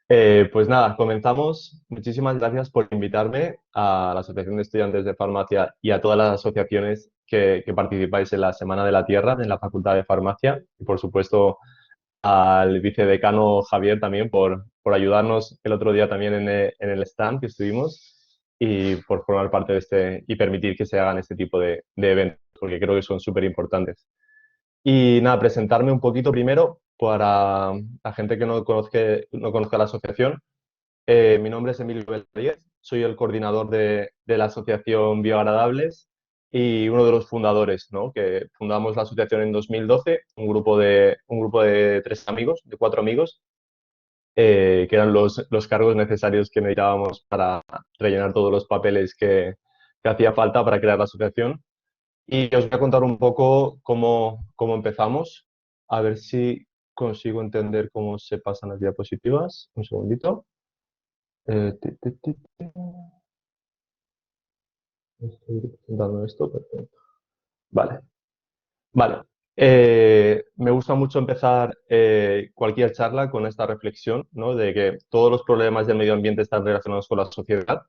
Pues nada, comenzamos. Muchísimas gracias por invitarme a la Asociación de Estudiantes de Farmacia y a todas las asociaciones que participáis en la Semana de la Tierra en la Facultad de Farmacia. Y por supuesto al vicedecano Javier también por ayudarnos el otro día también en el stand que estuvimos y por formar parte de este y permitir que se hagan este tipo de eventos, porque creo que son súper importantes. Y nada, presentarme un poquito primero para la gente que no conozca la asociación. Mi nombre es Emilio Bellaríez, soy el coordinador de la asociación Bioagradables y uno de los fundadores, ¿no? Que fundamos la asociación en 2012, un grupo de tres amigos, de cuatro amigos, que eran los cargos necesarios que necesitábamos para rellenar todos los papeles que hacía falta para crear la asociación. Y os voy a contar un poco cómo empezamos, a ver si consigo entender cómo se pasan las diapositivas. Un segundito. Eh, ti, ti, ti, ti. Estoy presentando esto, perfecto. Vale, vale. Me gusta mucho empezar cualquier charla con esta reflexión, ¿no? De que todos los problemas del medio ambiente están relacionados con la sociedad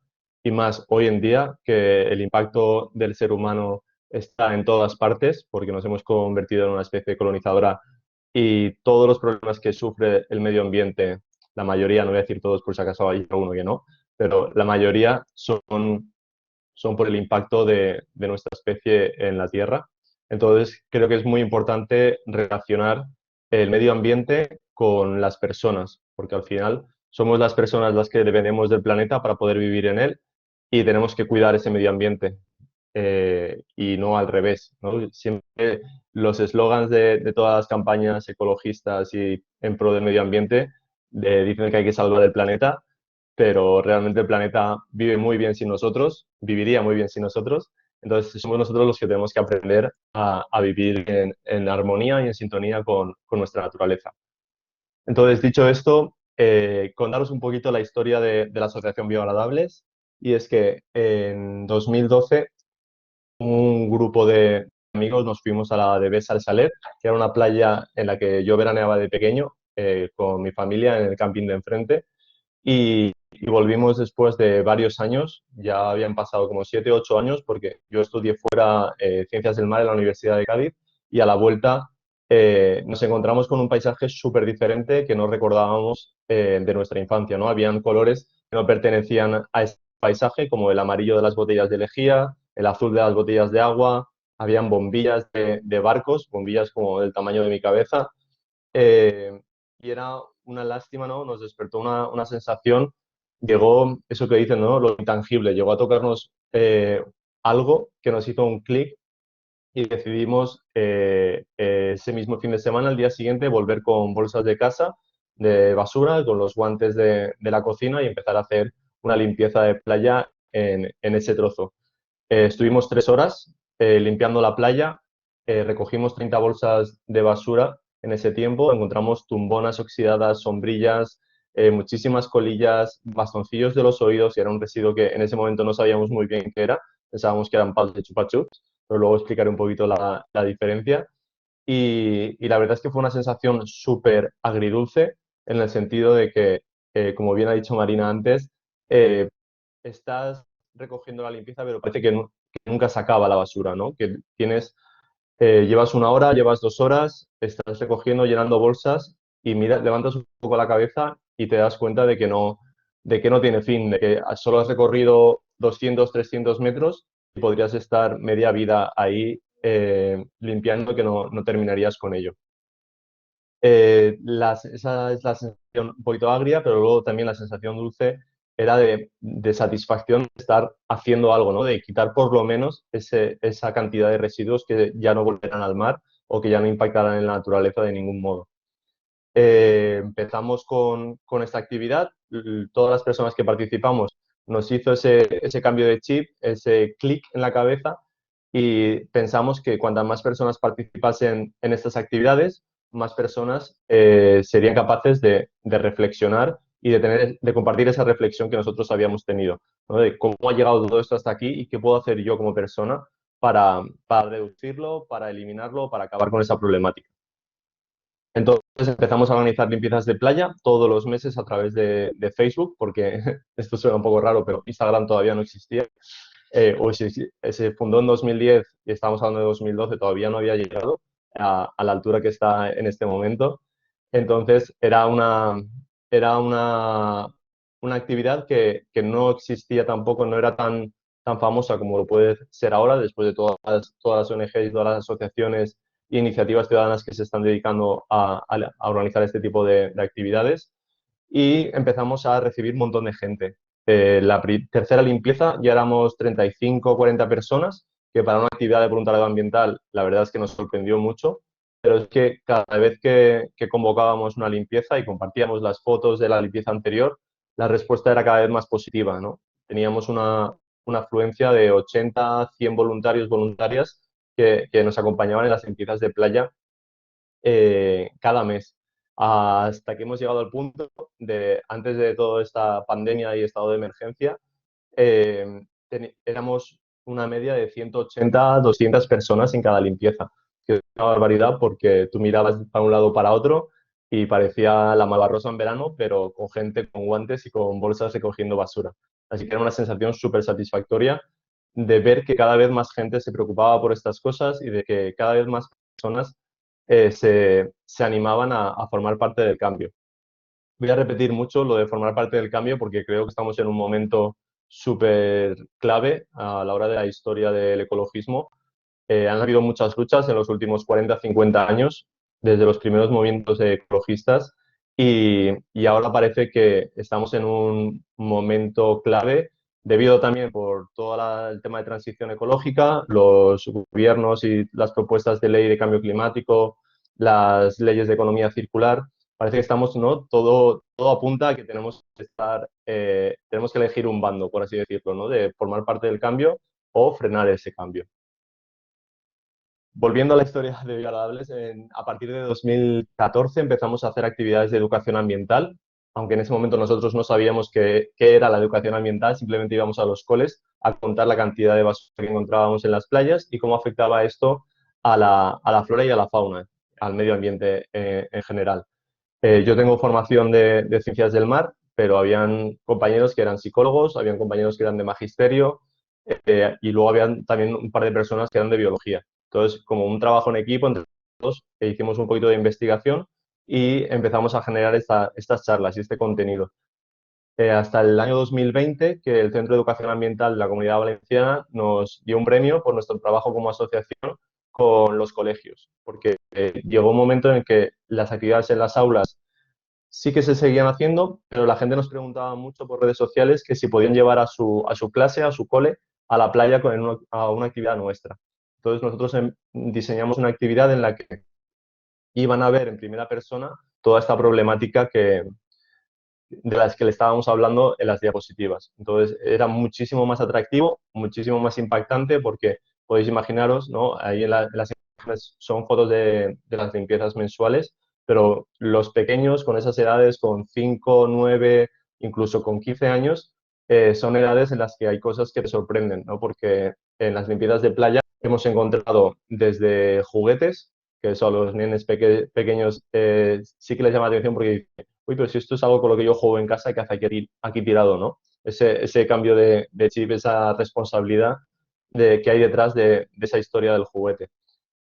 y más hoy en día que el impacto del ser humano está en todas partes porque nos hemos convertido en una especie colonizadora y todos los problemas que sufre el medio ambiente, la mayoría, no voy a decir todos por si acaso hay alguno que no, pero la mayoría son por el impacto de nuestra especie en la Tierra. Entonces, creo que es muy importante relacionar el medio ambiente con las personas, porque al final somos las personas las que dependemos del planeta para poder vivir en él y tenemos que cuidar ese medio ambiente y no al revés, ¿no? Siempre los eslogans de todas las campañas ecologistas y en pro del medio ambiente dicen que hay que salvar el planeta, pero realmente el planeta vive muy bien sin nosotros, viviría muy bien sin nosotros. Entonces, somos nosotros los que tenemos que aprender a vivir en armonía y en sintonía con nuestra naturaleza. Entonces, dicho esto, contaros un poquito la historia de la Asociación Bioagradables. Y es que en 2012 un grupo de amigos nos fuimos a la de Besa al Saler, que era una playa en la que yo veraneaba de pequeño con mi familia en el camping de enfrente. Y volvimos después de varios años, ya habían pasado como 7, 8 años, porque yo estudié fuera Ciencias del Mar en la Universidad de Cádiz y a la vuelta nos encontramos con un paisaje súper diferente que no recordábamos de nuestra infancia, ¿no? Habían colores que no pertenecían a ese paisaje, como el amarillo de las botellas de lejía, el azul de las botellas de agua, habían bombillas de barcos, bombillas como del tamaño de mi cabeza, eh, y era una lástima, ¿no? Nos despertó una sensación, llegó eso que dicen, ¿no? Lo intangible, llegó a tocarnos algo que nos hizo un clic y decidimos ese mismo fin de semana, al día siguiente, volver con bolsas de casa, de basura, con los guantes de la cocina y empezar a hacer una limpieza de playa en ese trozo. Estuvimos 3 horas limpiando la playa, recogimos 30 bolsas de basura en ese tiempo, encontramos tumbonas oxidadas, sombrillas, muchísimas colillas, bastoncillos de los oídos y era un residuo que en ese momento no sabíamos muy bien qué era, pensábamos que eran palos de chupa chups, pero luego explicaré un poquito la diferencia. Y la verdad es que fue una sensación súper agridulce en el sentido de que, como bien ha dicho Marina antes, eh, estás recogiendo la limpieza, pero parece que nunca se acaba la basura, ¿no? Que llevas 1 hora, llevas 2 horas, estás recogiendo, llenando bolsas y mira, levantas un poco la cabeza y te das cuenta de que no tiene fin, de que solo has recorrido 200, 300 metros y podrías estar media vida ahí limpiando que no terminarías con ello. Esa es la sensación un poquito agria, pero luego también la sensación dulce era de satisfacción de estar haciendo algo, ¿no? De quitar por lo menos esa cantidad de residuos que ya no volverán al mar o que ya no impactarán en la naturaleza de ningún modo. Empezamos con esta actividad, todas las personas que participamos nos hizo ese cambio de chip, ese clic en la cabeza y pensamos que cuantas más personas participasen en estas actividades, más personas serían capaces de reflexionar y de compartir esa reflexión que nosotros habíamos tenido, ¿no? De cómo ha llegado todo esto hasta aquí y qué puedo hacer yo como persona para reducirlo, para eliminarlo, para acabar con esa problemática. Entonces empezamos a organizar limpiezas de playa todos los meses a través de Facebook, porque esto suena un poco raro, pero Instagram todavía no existía. O se fundó en 2010 y estamos hablando de 2012, todavía no había llegado a la altura que está en este momento. Entonces era una actividad que no existía tampoco, no era tan famosa como lo puede ser ahora, después de todas las ONGs y todas las asociaciones e iniciativas ciudadanas que se están dedicando a organizar este tipo de actividades. Y empezamos a recibir un montón de gente. La tercera limpieza ya éramos 35 o 40 personas, que para una actividad de voluntariado ambiental la verdad es que nos sorprendió mucho, pero es que cada vez que convocábamos una limpieza y compartíamos las fotos de la limpieza anterior, la respuesta era cada vez más positiva, ¿no? Teníamos una afluencia de 80, 100 voluntarios, voluntarias que nos acompañaban en las limpiezas de playa cada mes, hasta que hemos llegado al punto de, antes de toda esta pandemia y estado de emergencia, éramos una media de 180, 200 personas en cada limpieza, que es una barbaridad porque tú mirabas para un lado o para otro y parecía la Malvarrosa en verano, pero con gente con guantes y con bolsas recogiendo basura. Así que era una sensación súper satisfactoria de ver que cada vez más gente se preocupaba por estas cosas y de que cada vez más personas se animaban a formar parte del cambio. Voy a repetir mucho lo de formar parte del cambio porque creo que estamos en un momento súper clave a la hora de la historia del ecologismo. Han habido muchas luchas en los últimos 40, 50 años, desde los primeros movimientos ecologistas, y ahora parece que estamos en un momento clave, debido también por todo el tema de transición ecológica, los gobiernos y las propuestas de ley de cambio climático, las leyes de economía circular. Parece que estamos, ¿no? Todo apunta a que tenemos que elegir un bando, por así decirlo, ¿no? De formar parte del cambio o frenar ese cambio. Volviendo a la historia de Bioagradables, a partir de 2014 empezamos a hacer actividades de educación ambiental, aunque en ese momento nosotros no sabíamos qué era la educación ambiental, simplemente íbamos a los coles a contar la cantidad de basura que encontrábamos en las playas y cómo afectaba esto a la flora y a la fauna, al medio ambiente en general. Yo tengo formación de ciencias del mar, pero habían compañeros que eran psicólogos, habían compañeros que eran de magisterio, y luego habían también un par de personas que eran de biología. Entonces, como un trabajo en equipo, entre todos, hicimos un poquito de investigación y empezamos a generar estas charlas y este contenido. Hasta el año 2020, que el Centro de Educación Ambiental de la Comunidad Valenciana nos dio un premio por nuestro trabajo como asociación con los colegios, porque llegó un momento en el que las actividades en las aulas sí que se seguían haciendo, pero la gente nos preguntaba mucho por redes sociales que si podían llevar a su clase, a su cole, a la playa a una actividad nuestra. Entonces nosotros diseñamos una actividad en la que iban a ver en primera persona toda esta problemática de las que le estábamos hablando en las diapositivas. Entonces era muchísimo más atractivo, muchísimo más impactante porque podéis imaginaros, ¿no? Ahí en las imágenes son fotos de las limpiezas mensuales, pero los pequeños con esas edades, con 5, 9, incluso con 15 años, son edades en las que hay cosas que te sorprenden, ¿no? Porque en las limpiezas de playa hemos encontrado desde juguetes, que eso a los nenes pequeños sí que les llama la atención porque dicen, uy, pero si esto es algo con lo que yo juego en casa, ¿qué hace aquí tirado, no? Ese cambio de chip, esa responsabilidad que hay detrás de esa historia del juguete.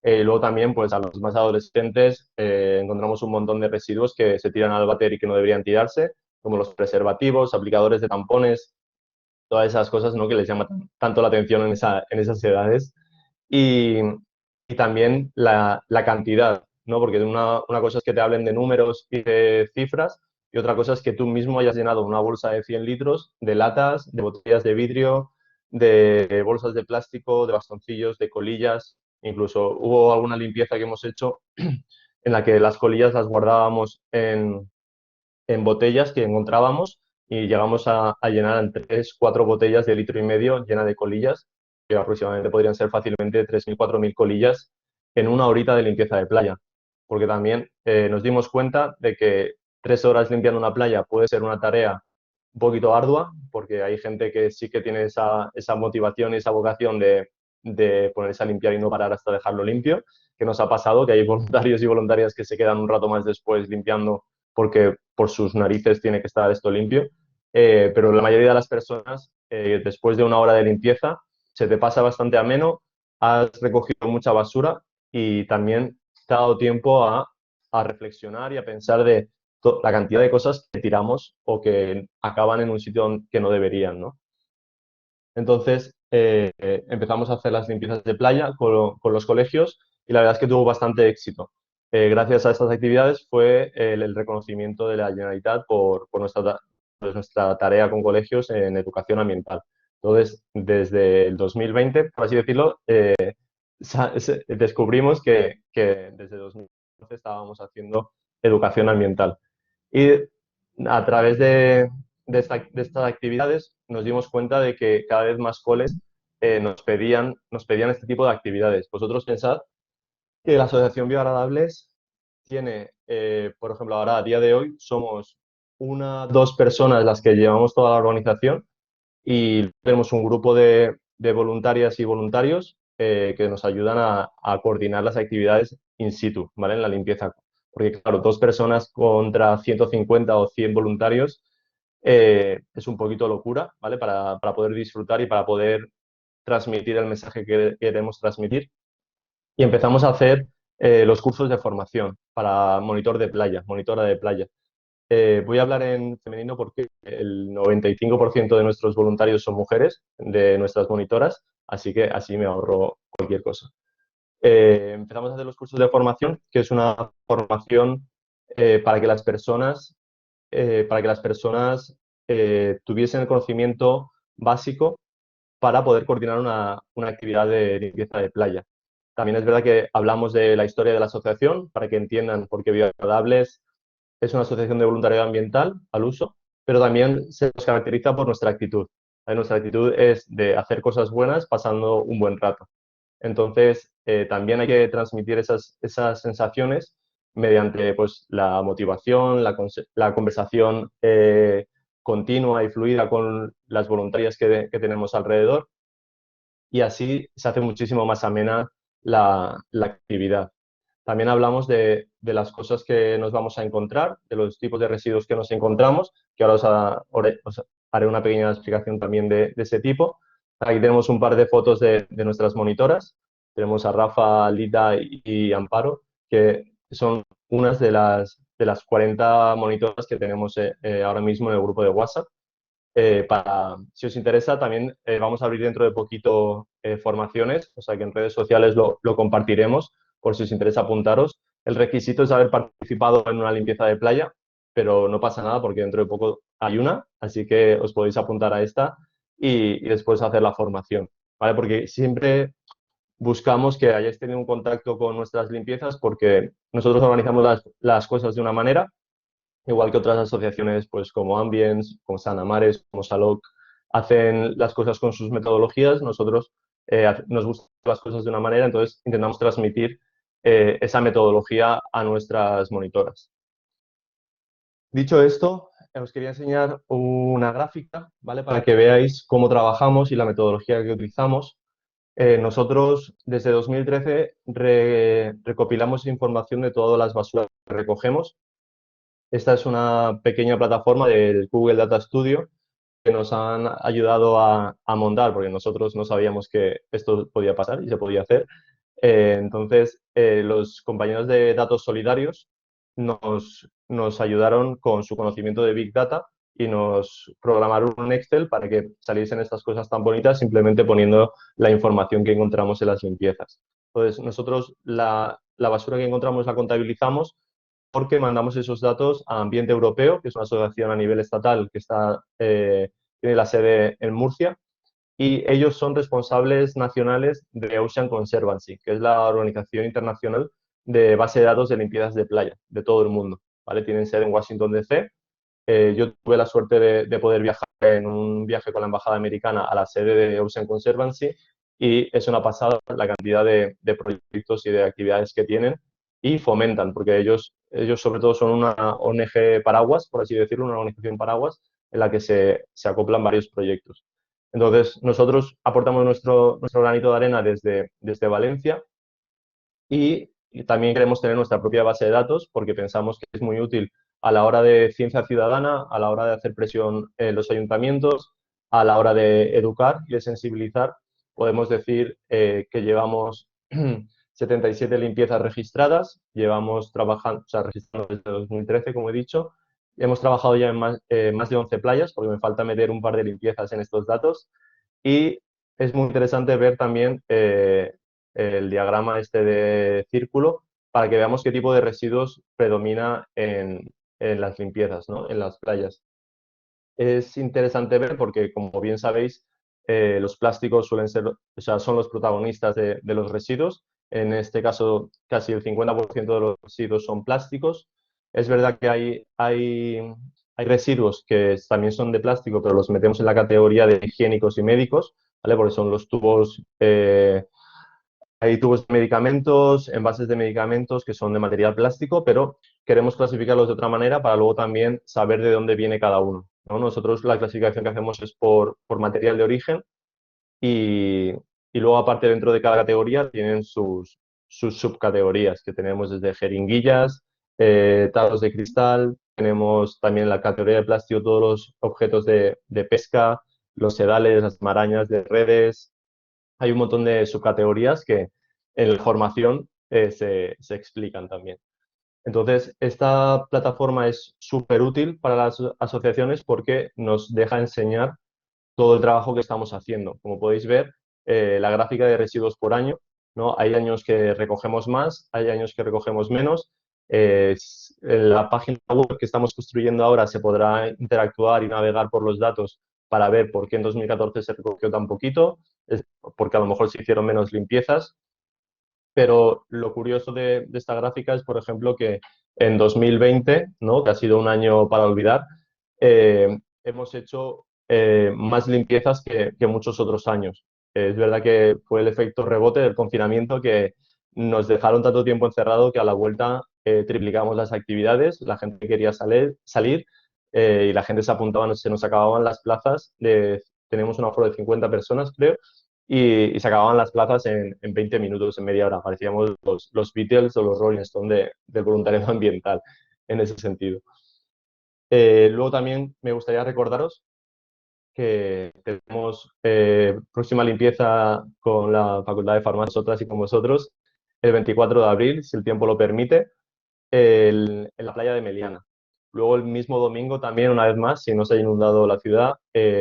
Luego también, pues a los más adolescentes encontramos un montón de residuos que se tiran al váter y que no deberían tirarse, como los preservativos, aplicadores de tampones, todas esas cosas, ¿no? Que les llama tanto la atención en esas edades. Y, y también la cantidad, ¿no? Porque una cosa es que te hablen de números y de cifras y otra cosa es que tú mismo hayas llenado una bolsa de 100 litros de latas, de botellas de vidrio, de bolsas de plástico, de bastoncillos, de colillas. Incluso hubo alguna limpieza que hemos hecho en la que las colillas las guardábamos en botellas que encontrábamos y llegamos a llenar en 3, 4 botellas de litro y medio llenas de colillas, que aproximadamente podrían ser fácilmente 3.000, 4.000 colillas en una horita de limpieza de playa. Porque también nos dimos cuenta de que 3 horas limpiando una playa puede ser una tarea un poquito ardua, porque hay gente que sí que tiene esa motivación y esa vocación de ponerse a limpiar y no parar hasta dejarlo limpio, que nos ha pasado, que hay voluntarios y voluntarias que se quedan un rato más después limpiando porque por sus narices tiene que estar esto limpio. Pero la mayoría de las personas, después de una hora de limpieza, se te pasa bastante ameno, has recogido mucha basura y también te ha dado tiempo a reflexionar y a pensar de la cantidad de cosas que tiramos o que acaban en un sitio que no deberían, ¿no? Entonces, empezamos a hacer las limpiezas de playa con los colegios y la verdad es que tuvo bastante éxito. Gracias a estas actividades fue el reconocimiento de la Generalitat por pues, nuestra tarea con colegios en educación ambiental. Entonces, desde el 2020, por así decirlo, descubrimos que desde 2012 estábamos haciendo educación ambiental. Y a través de estas actividades nos dimos cuenta de que cada vez más coles nos pedían este tipo de actividades. Vosotros pensad que la Asociación Bioagradables tiene, por ejemplo, ahora a día de hoy somos dos personas las que llevamos toda la organización y tenemos un grupo de voluntarias y voluntarios que nos ayudan a coordinar las actividades in situ, ¿vale? En la limpieza. Porque, claro, dos personas contra 150 o 100 voluntarios es un poquito locura, ¿vale? Para poder disfrutar y para poder transmitir el mensaje que queremos transmitir. Y empezamos a hacer los cursos de formación para monitor de playa, monitora de playa. Voy a hablar en femenino porque el 95% de nuestros voluntarios son mujeres, de nuestras monitoras, así que así me ahorro cualquier cosa. Empezamos a hacer los cursos de formación, que es una formación para que las personas, tuviesen el conocimiento básico para poder coordinar una actividad de limpieza de playa. También es verdad que hablamos de la historia de la asociación para que entiendan por qué Bioagradables es una asociación de voluntariado ambiental al uso, pero también se nos caracteriza por nuestra actitud. Nuestra actitud es de hacer cosas buenas pasando un buen rato. Entonces, también hay que transmitir esas sensaciones mediante pues, la motivación, la conversación continua y fluida con las voluntarias que tenemos alrededor y así se hace muchísimo más amena la actividad. También hablamos de las cosas que nos vamos a encontrar, de los tipos de residuos que nos encontramos, que ahora os haré una pequeña explicación también de ese tipo. Aquí tenemos un par de fotos de nuestras monitoras. Tenemos a Rafa, Lita y Amparo, que son unas de las 40 monitoras que tenemos ahora mismo en el grupo de WhatsApp. Si os interesa, también vamos a abrir dentro de poquito formaciones, o sea que en redes sociales lo compartiremos por si os interesa apuntaros. El requisito es haber participado en una limpieza de playa, pero no pasa nada porque dentro de poco hay una, así que os podéis apuntar a esta y después hacer la formación, ¿vale? Porque siempre buscamos que hayáis tenido un contacto con nuestras limpiezas porque nosotros organizamos las cosas de una manera igual que otras asociaciones pues como Ambience, como Sanamares, como Saloc, hacen las cosas con sus metodologías, nosotros nos gustan las cosas de una manera, entonces intentamos transmitir esa metodología a nuestras monitoras. Dicho esto, os quería enseñar una gráfica, ¿vale? Para que veáis cómo trabajamos y la metodología que utilizamos. Nosotros desde 2013 recopilamos información de todas las basuras que recogemos. Esta es una pequeña plataforma del Google Data Studio que nos han ayudado a montar, porque nosotros no sabíamos que esto podía pasar y se podía hacer. Entonces, los compañeros de datos solidarios nos ayudaron con su conocimiento de Big Data y nos programaron un Excel para que saliesen estas cosas tan bonitas simplemente poniendo la información que encontramos en las limpiezas. Entonces, nosotros la basura que encontramos la contabilizamos porque mandamos esos datos a Ambiente Europeo, que es una asociación a nivel estatal que tiene la sede en Murcia, y ellos son responsables nacionales de Ocean Conservancy, que es la organización internacional de base de datos de limpiezas de playa de todo el mundo. ¿Vale? Tienen sede en Washington, D.C. Yo tuve la suerte de poder viajar en un viaje con la Embajada Americana a la sede de Ocean Conservancy y es una pasada la cantidad de proyectos y de actividades que tienen y fomentan, porque ellos sobre todo son una ONG paraguas, por así decirlo, una organización paraguas en la que se acoplan varios proyectos. Entonces, nosotros aportamos nuestro granito de arena desde Valencia y también queremos tener nuestra propia base de datos porque pensamos que es muy útil a la hora de ciencia ciudadana, a la hhora de hacer presión en los ayuntamientos, a la hora de educar y de sensibilizar. Podemos decir que llevamos 77 limpiezas registradas, llevamos trabajando, o sea, registrando desde 2013, como he dicho, y hemos trabajado ya en más de 11 playas, porque me falta meter un par de limpiezas en estos datos, y es muy interesante ver también el diagrama este de círculo para que veamos qué tipo de residuos predomina en las limpiezas, ¿no? En las playas. Es interesante ver porque, como bien sabéis, los plásticos suelen ser, o sea, son los protagonistas de los residuos. En este caso, casi el 50% de los residuos son plásticos. Es verdad que hay residuos que también son de plástico, pero los metemos en la categoría de higiénicos y médicos, ¿vale? Porque son los tubos, hay tubos de medicamentos, envases de medicamentos que son de material plástico, pero queremos clasificarlos de otra manera para luego también saber de dónde viene cada uno, ¿no? Nosotros la clasificación que hacemos es por material de origen y, y luego aparte dentro de cada categoría tienen sus subcategorías, que tenemos desde jeringuillas, tarros de cristal, tenemos también en la categoría de plástico todos los objetos de pesca, los sedales, las marañas de redes, hay un montón de subcategorías que en la formación se explican también. Entonces, esta plataforma es súper útil para las asociaciones porque nos deja enseñar todo el trabajo que estamos haciendo. Como podéis ver, la gráfica de residuos por año, ¿no? Hay años que recogemos más, hay años que recogemos menos. En la página web que estamos construyendo ahora se podrá interactuar y navegar por los datos para ver por qué en 2014 se recogió tan poquito, porque a lo mejor se hicieron menos limpiezas, pero lo curioso de esta gráfica es, por ejemplo, que en 2020, ¿no? Que ha sido un año para olvidar, hemos hecho más limpiezas que muchos otros años. Es verdad que fue el efecto rebote del confinamiento que nos dejaron tanto tiempo encerrado que a la vuelta triplicamos las actividades, la gente quería salir y la gente se apuntaba, se nos acababan las plazas, tenemos un aforo de 50 personas, creo, y se acababan las plazas en 20 minutos, en media hora. Parecíamos los Beatles o los Rolling Stones del voluntariado ambiental en ese sentido. Luego también me gustaría recordaros que tenemos próxima limpieza con la Facultad de Farmacia, nosotras y con vosotros, el 24 de abril, si el tiempo lo permite, en la playa de Meliana. Luego el mismo domingo también, una vez más, si no se ha inundado la ciudad,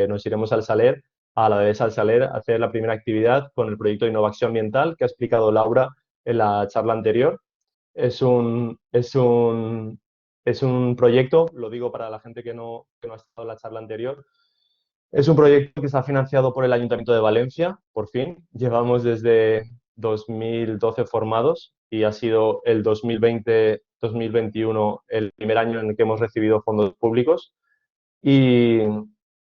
nos iremos al Saler, a la de al Saler, a hacer la primera actividad con el proyecto de innovación ambiental que ha explicado Laura en la charla anterior. Es un, es un, es un proyecto, lo digo para la gente que no ha estado en la charla anterior, es un proyecto que está financiado por el Ayuntamiento de Valencia, por fin. Llevamos desde 2012 formados y ha sido el 2020-2021 el primer año en el que hemos recibido fondos públicos. Y,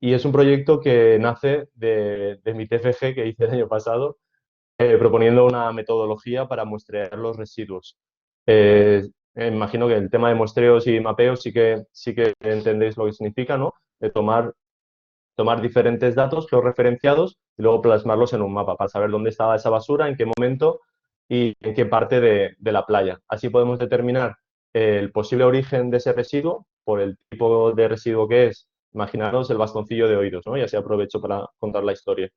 y es un proyecto que nace de mi TFG que hice el año pasado, proponiendo una metodología para muestrear los residuos. Imagino que el tema de muestreos y mapeos sí que entendéis lo que significa, ¿no? De tomar diferentes datos georreferenciados y luego plasmarlos en un mapa para saber dónde estaba esa basura, en qué momento y en qué parte de la playa. Así podemos determinar el posible origen de ese residuo por el tipo de residuo que es. Imaginaros el bastoncillo de oídos, ¿no? Y así aprovecho para contar la historia.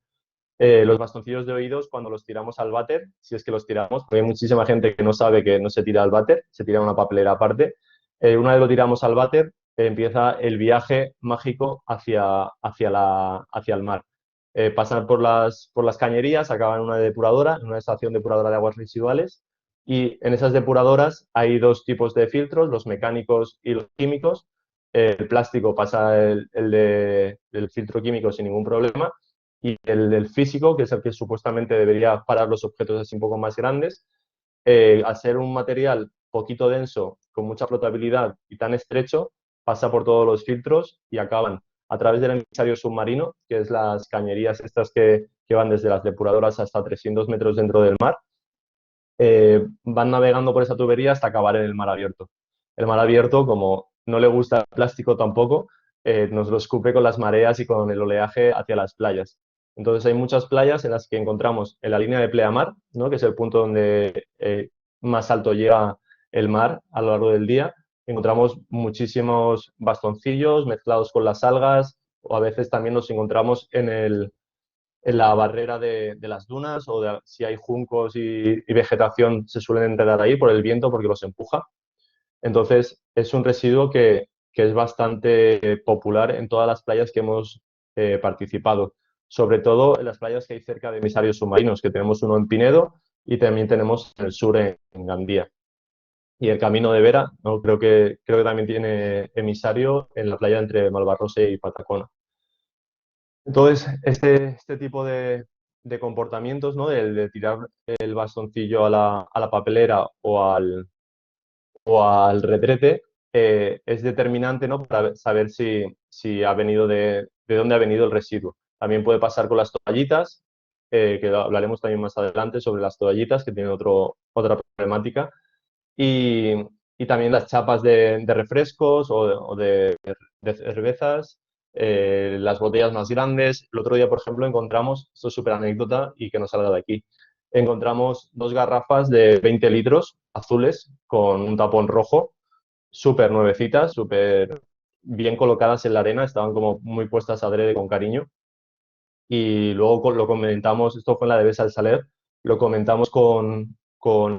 Los bastoncillos de oídos, cuando los tiramos al váter, si es que los tiramos, porque hay muchísima gente que no sabe que no se tira al váter, se tira una papelera aparte. Una vez lo tiramos al váter, empieza el viaje mágico hacia el mar. Pasan por las cañerías, acaban en una depuradora, en una estación depuradora de aguas residuales, y en esas depuradoras hay dos tipos de filtros, los mecánicos y los químicos. El plástico pasa el filtro químico sin ningún problema y el del físico, que es el que supuestamente debería parar los objetos así un poco más grandes, al ser un material poquito denso, con mucha flotabilidad y tan estrecho, pasa por todos los filtros y acaban a través del emisario submarino, que es las cañerías estas que van desde las depuradoras hasta 300 metros dentro del mar, van navegando por esa tubería hasta acabar en el mar abierto. El mar abierto, como no le gusta el plástico tampoco, nos lo escupe con las mareas y con el oleaje hacia las playas. Entonces hay muchas playas en las que encontramos en la línea de pleamar, ¿no? Que es el punto donde más alto llega el mar a lo largo del día. Encontramos muchísimos bastoncillos mezclados con las algas, o a veces también nos encontramos en la barrera de las dunas, o si hay juncos y vegetación se suelen enredar ahí por el viento porque los empuja. Entonces es un residuo que es bastante popular en todas las playas que hemos participado, sobre todo en las playas que hay cerca de emisarios submarinos, que tenemos uno en Pinedo y también tenemos en el sur en Gandía. Y el Camino de Vera, ¿no? Creo que también tiene emisario en la playa entre Malvarrose y Patacona. Entonces, este tipo de comportamientos, ¿no? De tirar el bastoncillo a la papelera o al retrete, es determinante, ¿no? Para saber si ha venido de dónde ha venido el residuo. También puede pasar con las toallitas, que hablaremos también más adelante sobre las toallitas, que tienen otra problemática. Y, y también las chapas de refrescos o de cervezas, las botellas más grandes. El otro día, por ejemplo, encontramos, esto es súper anécdota y que no salga de aquí, encontramos 2 garrafas de 20 litros azules con un tapón rojo, súper nuevecitas, súper bien colocadas en la arena, estaban como muy puestas adrede con cariño. Y luego lo comentamos, esto fue en la Devesa del Saler, lo comentamos con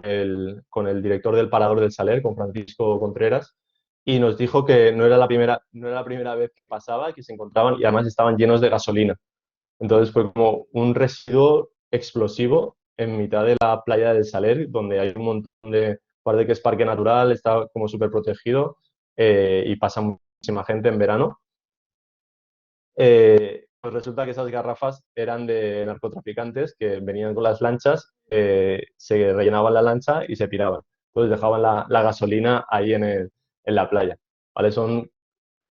el director del Parador del Saler, con Francisco Contreras, y nos dijo que no era la primera vez que pasaba, que se encontraban y además estaban llenos de gasolina. Entonces fue como un residuo explosivo en mitad de la playa del Saler, donde hay un montón de, aparte que es parque natural, está como súper protegido y pasa muchísima gente en verano. Pues resulta que esas garrafas eran de narcotraficantes que venían con las lanchas, se rellenaban la lancha y se piraban. Entonces dejaban la gasolina ahí en la playa. ¿Vale? Son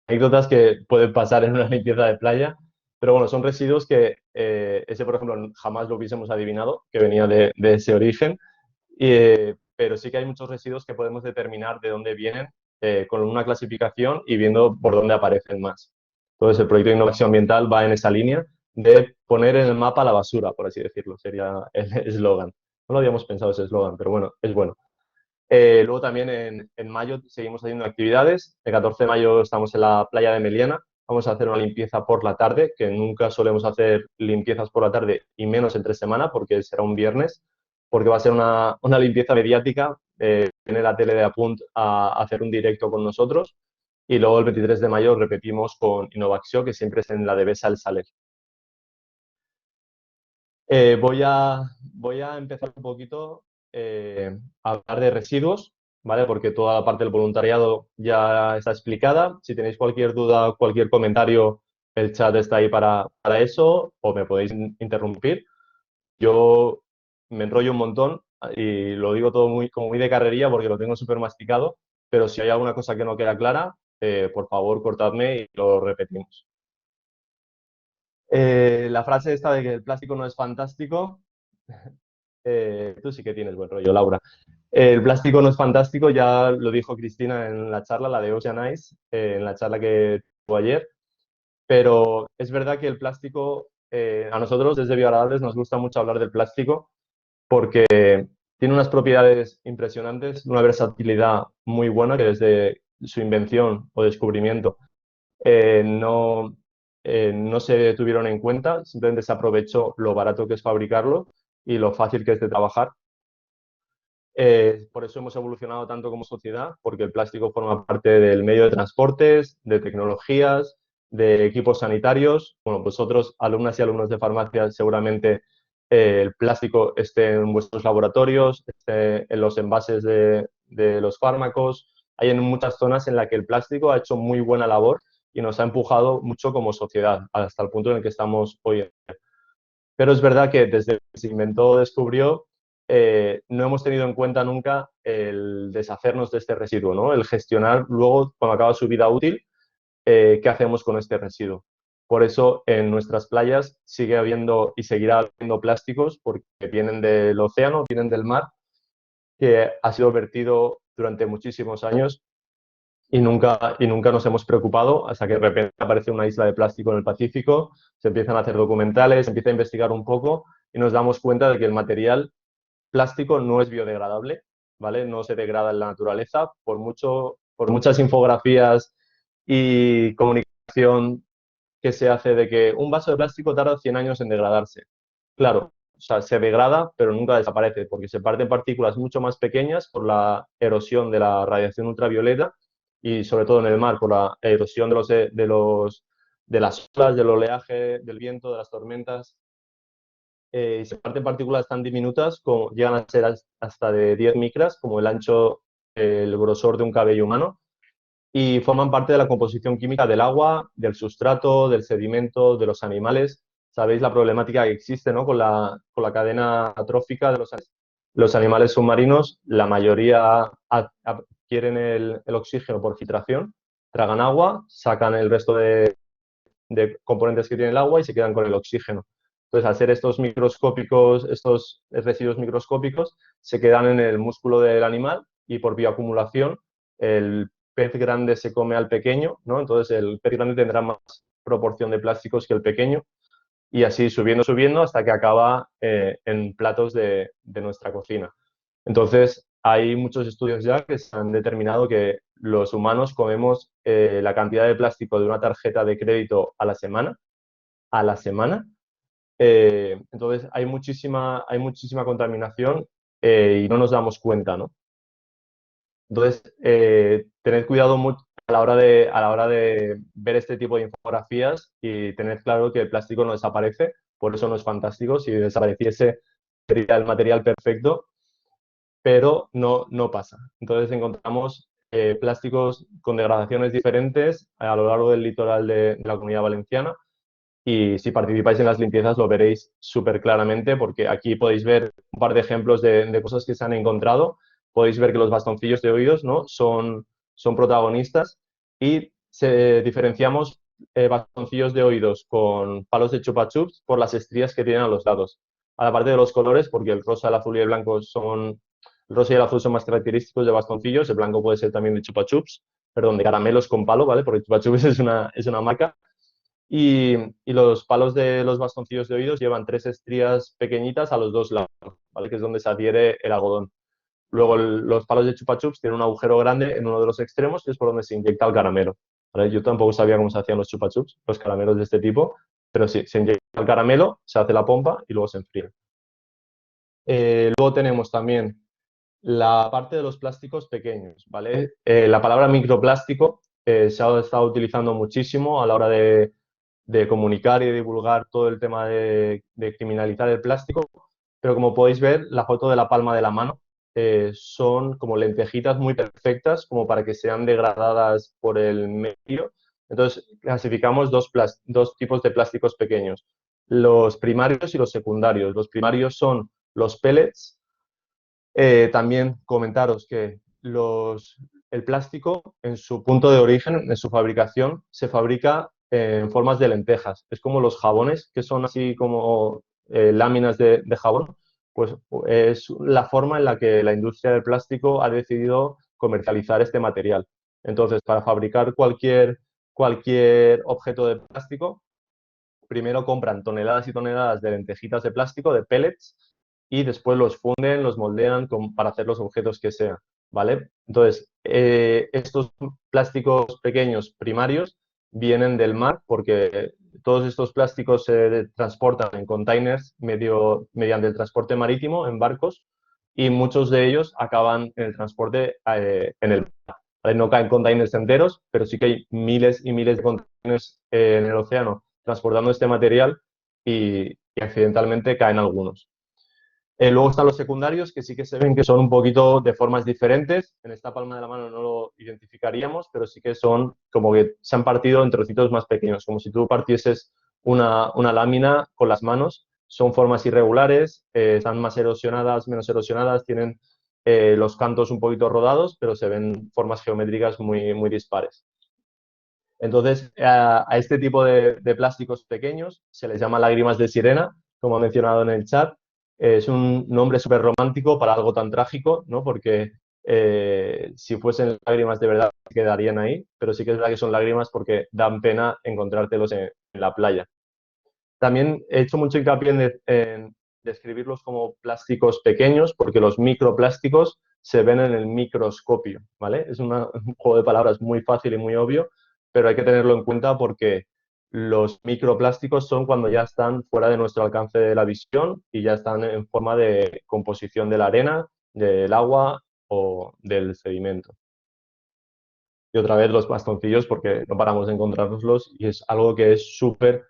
anécdotas que pueden pasar en una limpieza de playa, pero bueno, son residuos que ese, por ejemplo, jamás lo hubiésemos adivinado, que venía de ese origen, pero sí que hay muchos residuos que podemos determinar de dónde vienen con una clasificación y viendo por dónde aparecen más. Entonces, el proyecto de innovación ambiental va en esa línea de poner en el mapa la basura, por así decirlo, sería el eslogan. No lo habíamos pensado ese eslogan, pero bueno, es bueno. Luego también en mayo seguimos haciendo actividades. El 14 de mayo estamos en la playa de Meliana. Vamos a hacer una limpieza por la tarde, que nunca solemos hacer limpiezas por la tarde y menos entre semana, porque será un viernes, porque va a ser una limpieza mediática. Viene la tele de Apunt a hacer un directo con nosotros. Y luego el 23 de mayo repetimos con Innovació, que siempre es en la Devesa El Saler. Voy a empezar un poquito a hablar de residuos, ¿vale? Porque toda la parte del voluntariado ya está explicada. Si tenéis cualquier duda, cualquier comentario, el chat está ahí para eso, o me podéis interrumpir. Yo me enrollo un montón y lo digo todo como muy de carrería porque lo tengo súper masticado, pero si hay alguna cosa que no queda clara, por favor, cortadme y lo repetimos. La frase esta de que el plástico no es fantástico, tú sí que tienes buen rollo, Laura. El plástico no es fantástico, ya lo dijo Cristina en la charla, la de Ocean Eyes, en la charla que tuvo ayer, pero es verdad que el plástico, a nosotros desde Biodegradables nos gusta mucho hablar del plástico porque tiene unas propiedades impresionantes, una versatilidad muy buena que desde su invención o descubrimiento no, no se tuvieron en cuenta, simplemente se aprovechó lo barato que es fabricarlo y lo fácil que es de trabajar. Por eso hemos evolucionado tanto como sociedad, porque el plástico forma parte del medio de transportes, de tecnologías, de equipos sanitarios. Bueno, vosotros, alumnas y alumnos de farmacia, seguramente el plástico esté en vuestros laboratorios, esté en los envases de los fármacos. Hay en muchas zonas en las que el plástico ha hecho muy buena labor y nos ha empujado mucho como sociedad hasta el punto en el que estamos hoy. Pero es verdad que desde que se inventó o descubrió, no hemos tenido en cuenta nunca el deshacernos de este residuo, ¿no? El gestionar luego, cuando acaba su vida útil, qué hacemos con este residuo. Por eso en nuestras playas sigue habiendo y seguirá habiendo plásticos porque vienen del océano, vienen del mar, que ha sido vertido durante muchísimos años y nunca nos hemos preocupado hasta que de repente aparece una isla de plástico en el Pacífico, se empiezan a hacer documentales, se empieza a investigar un poco y nos damos cuenta de que el material plástico no es biodegradable, ¿vale? No se degrada en la naturaleza por muchas infografías y comunicación que se hace de que un vaso de plástico tarda 100 años en degradarse. Claro, o sea, se degrada, pero nunca desaparece, porque se parte en partículas mucho más pequeñas por la erosión de la radiación ultravioleta y sobre todo en el mar por la erosión de las olas, del oleaje, del viento, de las tormentas. Y se parten partículas tan diminutas como llegan a ser hasta de 10 micras, como el ancho, el grosor de un cabello humano, y forman parte de la composición química del agua, del sustrato, del sedimento, de los animales. Sabéis la problemática que existe, ¿no? con la cadena trófica de los animales submarinos. La mayoría adquieren el oxígeno por filtración, tragan agua, sacan el resto de componentes que tiene el agua y se quedan con el oxígeno. Entonces, al ser estos microscópicos, estos residuos microscópicos, se quedan en el músculo del animal y por bioacumulación el pez grande se come al pequeño, ¿no? Entonces el pez grande tendrá más proporción de plásticos que el pequeño y así subiendo, subiendo hasta que acaba en platos de nuestra cocina. Entonces, hay muchos estudios ya que se han determinado que los humanos comemos la cantidad de plástico de una tarjeta de crédito a la semana. Entonces, hay muchísima contaminación y no nos damos cuenta, ¿no? Entonces, tened cuidado a la hora de ver este tipo de infografías y tened claro que el plástico no desaparece, por eso no es fantástico. Si desapareciese, sería el material perfecto, pero no pasa. Entonces, encontramos plásticos con degradaciones diferentes a lo largo del litoral de la Comunidad Valenciana. Y si participáis en las limpiezas lo veréis súper claramente porque aquí podéis ver un par de ejemplos de cosas que se han encontrado. Podéis ver que los bastoncillos de oídos, ¿no? son protagonistas y diferenciamos bastoncillos de oídos con palos de chupa chups por las estrías que tienen a los lados. Aparte de los colores, porque el rosa, el azul y el blanco el rosa y el azul son más característicos de bastoncillos, el blanco puede ser también de chupa chups, perdón, de caramelos con palo, ¿vale? Porque chupa chups es una marca. Y los palos de los bastoncillos de oídos llevan tres estrías pequeñitas a los dos lados, ¿vale? Que es donde se adhiere el algodón. Luego los palos de chupa chups tienen un agujero grande en uno de los extremos, que es por donde se inyecta el caramelo, ¿vale? Yo tampoco sabía cómo se hacían los chupa chups, los caramelos de este tipo, pero sí, se inyecta el caramelo, se hace la pompa y luego se enfría. Luego tenemos también la parte de los plásticos pequeños, ¿vale? La palabra microplástico se ha estado utilizando muchísimo a la hora de comunicar y de divulgar todo el tema de criminalizar el plástico, pero como podéis ver, la foto de la palma de la mano son como lentejitas muy perfectas como para que sean degradadas por el medio. Entonces, clasificamos dos tipos de plásticos pequeños, los primarios y los secundarios. Los primarios son los pellets. También comentaros que el plástico en su punto de origen, en su fabricación, se fabrica en formas de lentejas. Es como los jabones, que son así como láminas de jabón, pues es la forma en la que la industria del plástico ha decidido comercializar este material. Entonces, para fabricar cualquier objeto de plástico, primero compran toneladas y toneladas de lentejitas de plástico, de pellets, y después los funden, los moldean para hacer los objetos que sean, ¿vale? Entonces, estos plásticos pequeños primarios vienen del mar porque todos estos plásticos se transportan en containers mediante el transporte marítimo, en barcos, y muchos de ellos acaban en el transporte en el mar. ¿Vale? No caen containers enteros, pero sí que hay miles y miles de containers en el océano transportando este material y accidentalmente caen algunos. Luego están los secundarios, que sí que se ven que son un poquito de formas diferentes. En esta palma de la mano no lo identificaríamos, pero sí que son como que se han partido en trocitos más pequeños, como si tú partieses una lámina con las manos. Son formas irregulares, están más erosionadas, menos erosionadas, tienen los cantos un poquito rodados, pero se ven formas geométricas muy, muy dispares. Entonces, a este tipo de plásticos pequeños se les llama lágrimas de sirena, como ha mencionado en el chat. Es un nombre súper romántico para algo tan trágico, ¿no? Porque Si fuesen lágrimas de verdad, quedarían ahí, pero sí que es verdad que son lágrimas porque dan pena encontrártelos en la playa. También he hecho mucho hincapié en describirlos como plásticos pequeños, porque los microplásticos se ven en el microscopio, ¿vale? Es un juego de palabras muy fácil y muy obvio, pero hay que tenerlo en cuenta porque los microplásticos son cuando ya están fuera de nuestro alcance de la visión y ya están en forma de composición de la arena, del agua o del sedimento. Y otra vez los bastoncillos porque no paramos de encontrárnoslos y es algo que es súper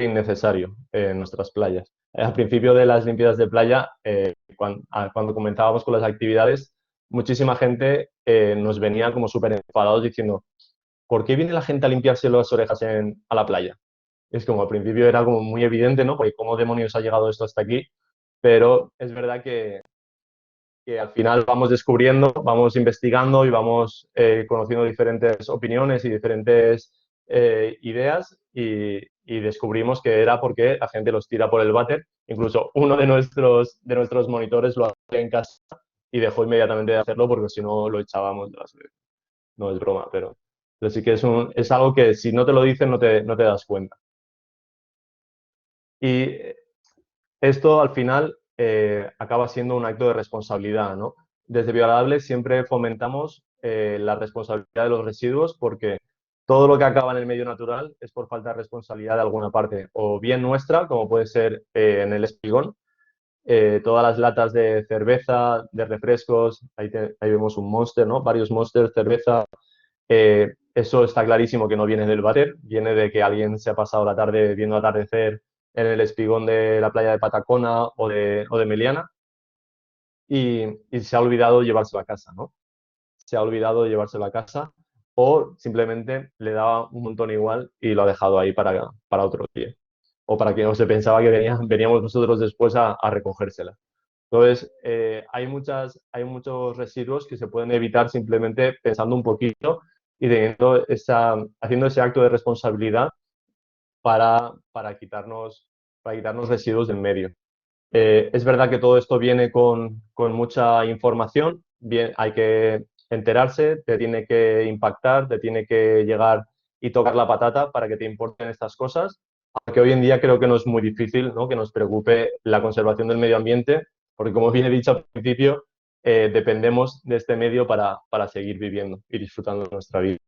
innecesario en nuestras playas. Al principio de las limpiezas de playa, cuando comenzábamos con las actividades, muchísima gente nos venía como súper enfadados diciendo, ¿por qué viene la gente a limpiarse las orejas a la playa? Es como al principio era como muy evidente, ¿no? Porque cómo demonios ha llegado esto hasta aquí, pero es verdad que al final vamos descubriendo, vamos investigando y vamos conociendo diferentes opiniones y diferentes ideas y descubrimos que era porque la gente los tira por el váter. Incluso uno de nuestros monitores lo hacía en casa y dejó inmediatamente de hacerlo porque si no lo echábamos de las orejas. No es broma, pero sí que es algo que si no te lo dicen no te das cuenta. Y esto al final acaba siendo un acto de responsabilidad, ¿no? Desde Biodegradable siempre fomentamos la responsabilidad de los residuos porque todo lo que acaba en el medio natural es por falta de responsabilidad de alguna parte, o bien nuestra, como puede ser en el espigón, todas las latas de cerveza, de refrescos, ahí vemos un Monster, ¿no? Varios Monsters, cerveza, eso está clarísimo que no viene del váter, viene de que alguien se ha pasado la tarde viendo atardecer en el espigón de la playa de Patacona o de Meliana y se ha olvidado llevárselo a casa, ¿no? Se ha olvidado llevárselo a casa o simplemente le daba un montón igual y lo ha dejado ahí para otro día. O para que no se pensaba que veníamos nosotros después a recogérsela. Entonces, hay muchos residuos que se pueden evitar simplemente pensando un poquito y haciendo ese acto de responsabilidad para quitarnos residuos del medio. Es verdad que todo esto viene con mucha información, bien, hay que enterarse, te tiene que impactar, te tiene que llegar y tocar la patata para que te importen estas cosas, aunque hoy en día creo que no es muy difícil, ¿no? Que nos preocupe la conservación del medio ambiente, porque como bien he dicho al principio, dependemos de este medio para seguir viviendo y disfrutando de nuestra vida.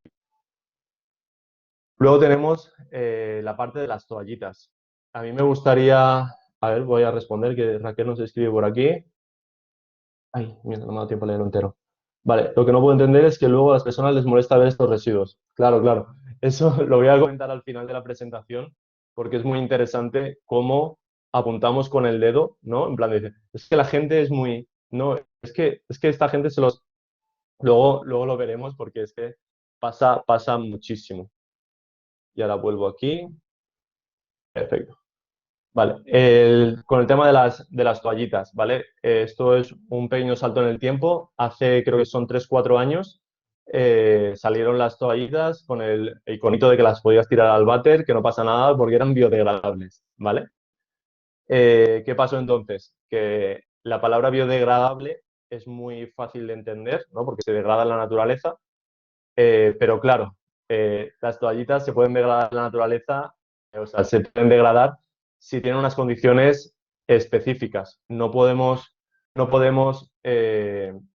Luego tenemos la parte de las toallitas. A mí me gustaría, a ver, voy a responder que Raquel nos escribe por aquí. Ay, mira, no me ha dado tiempo a leerlo entero. Vale, lo que no puedo entender es que luego a las personas les molesta ver estos residuos. Claro, claro. Eso lo voy a comentar al final de la presentación porque es muy interesante cómo apuntamos con el dedo, ¿no? En plan de decir, es que la gente es muy... No, es que esta gente se los... Luego lo veremos porque es que pasa muchísimo. Y ahora vuelvo aquí. Perfecto. Vale, con el tema de las toallitas, ¿vale? Esto es un pequeño salto en el tiempo. Hace, creo que son 3 4 años, salieron las toallitas con el iconito de que las podías tirar al váter, que no pasa nada porque eran biodegradables, ¿vale? ¿Qué pasó entonces? Que la palabra biodegradable es muy fácil de entender, ¿no? Porque se degrada en la naturaleza, pero claro, las toallitas se pueden degradar en la naturaleza, o sea, se pueden degradar si tienen unas condiciones específicas. No podemos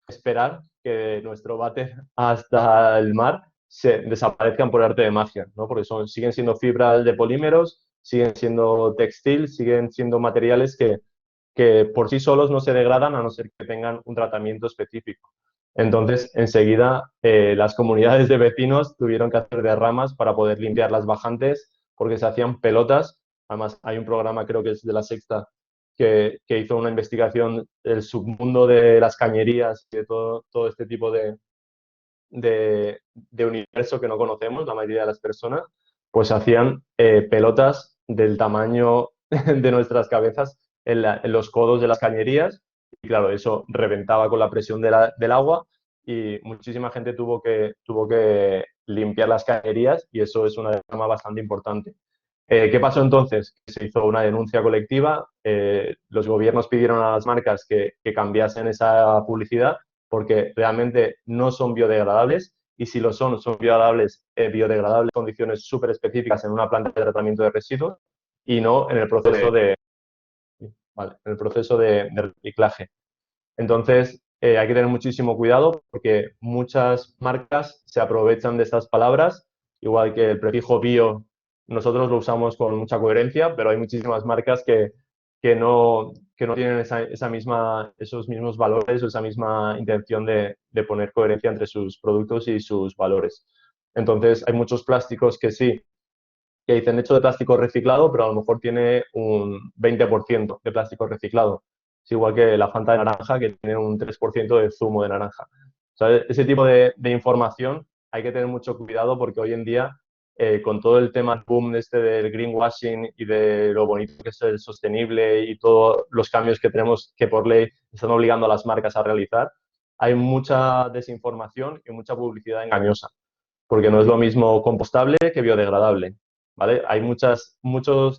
esperar que nuestro váter hasta el mar se desaparezcan por arte de magia, ¿no? Porque siguen siendo fibras de polímeros, siguen siendo textil, siguen siendo materiales que por sí solos no se degradan a no ser que tengan un tratamiento específico. Entonces, enseguida, las comunidades de vecinos tuvieron que hacer derramas para poder limpiar las bajantes porque se hacían pelotas. Además, hay un programa, creo que es de La Sexta, que hizo una investigación del submundo de las cañerías y de todo este tipo de universo que no conocemos, la mayoría de las personas, pues hacían pelotas del tamaño de nuestras cabezas en los codos de las cañerías y claro, eso reventaba con la presión del agua y muchísima gente tuvo que limpiar las cañerías y eso es una derrama bastante importante. ¿Qué pasó entonces? Se hizo una denuncia colectiva, los gobiernos pidieron a las marcas que cambiasen esa publicidad porque realmente no son biodegradables y si lo son, son biodegradables en condiciones súper específicas en una planta de tratamiento de residuos y no en el proceso en el proceso de reciclaje. Entonces, hay que tener muchísimo cuidado porque muchas marcas se aprovechan de estas palabras, igual que el prefijo bio, nosotros lo usamos con mucha coherencia, pero hay muchísimas marcas que no tienen esos mismos valores o esa misma intención de poner coherencia entre sus productos y sus valores. Entonces, hay muchos plásticos que sí, que dicen hecho de plástico reciclado, pero a lo mejor tiene un 20% de plástico reciclado. Es igual que la Fanta de naranja, que tiene un 3% de zumo de naranja. O sea, ese tipo de información hay que tener mucho cuidado porque hoy en día, con todo el tema boom del greenwashing y de lo bonito que es el sostenible y todos los cambios que tenemos que por ley están obligando a las marcas a realizar, hay mucha desinformación y mucha publicidad engañosa, porque no es lo mismo compostable que biodegradable. ¿Vale? Hay muchos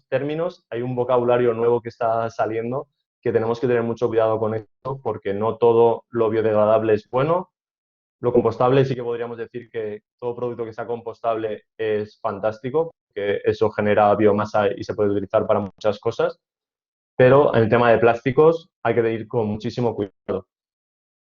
términos, hay un vocabulario nuevo que está saliendo que tenemos que tener mucho cuidado con esto porque no todo lo biodegradable es bueno. Lo compostable sí que podríamos decir que todo producto que sea compostable es fantástico, que eso genera biomasa y se puede utilizar para muchas cosas, pero en el tema de plásticos hay que ir con muchísimo cuidado.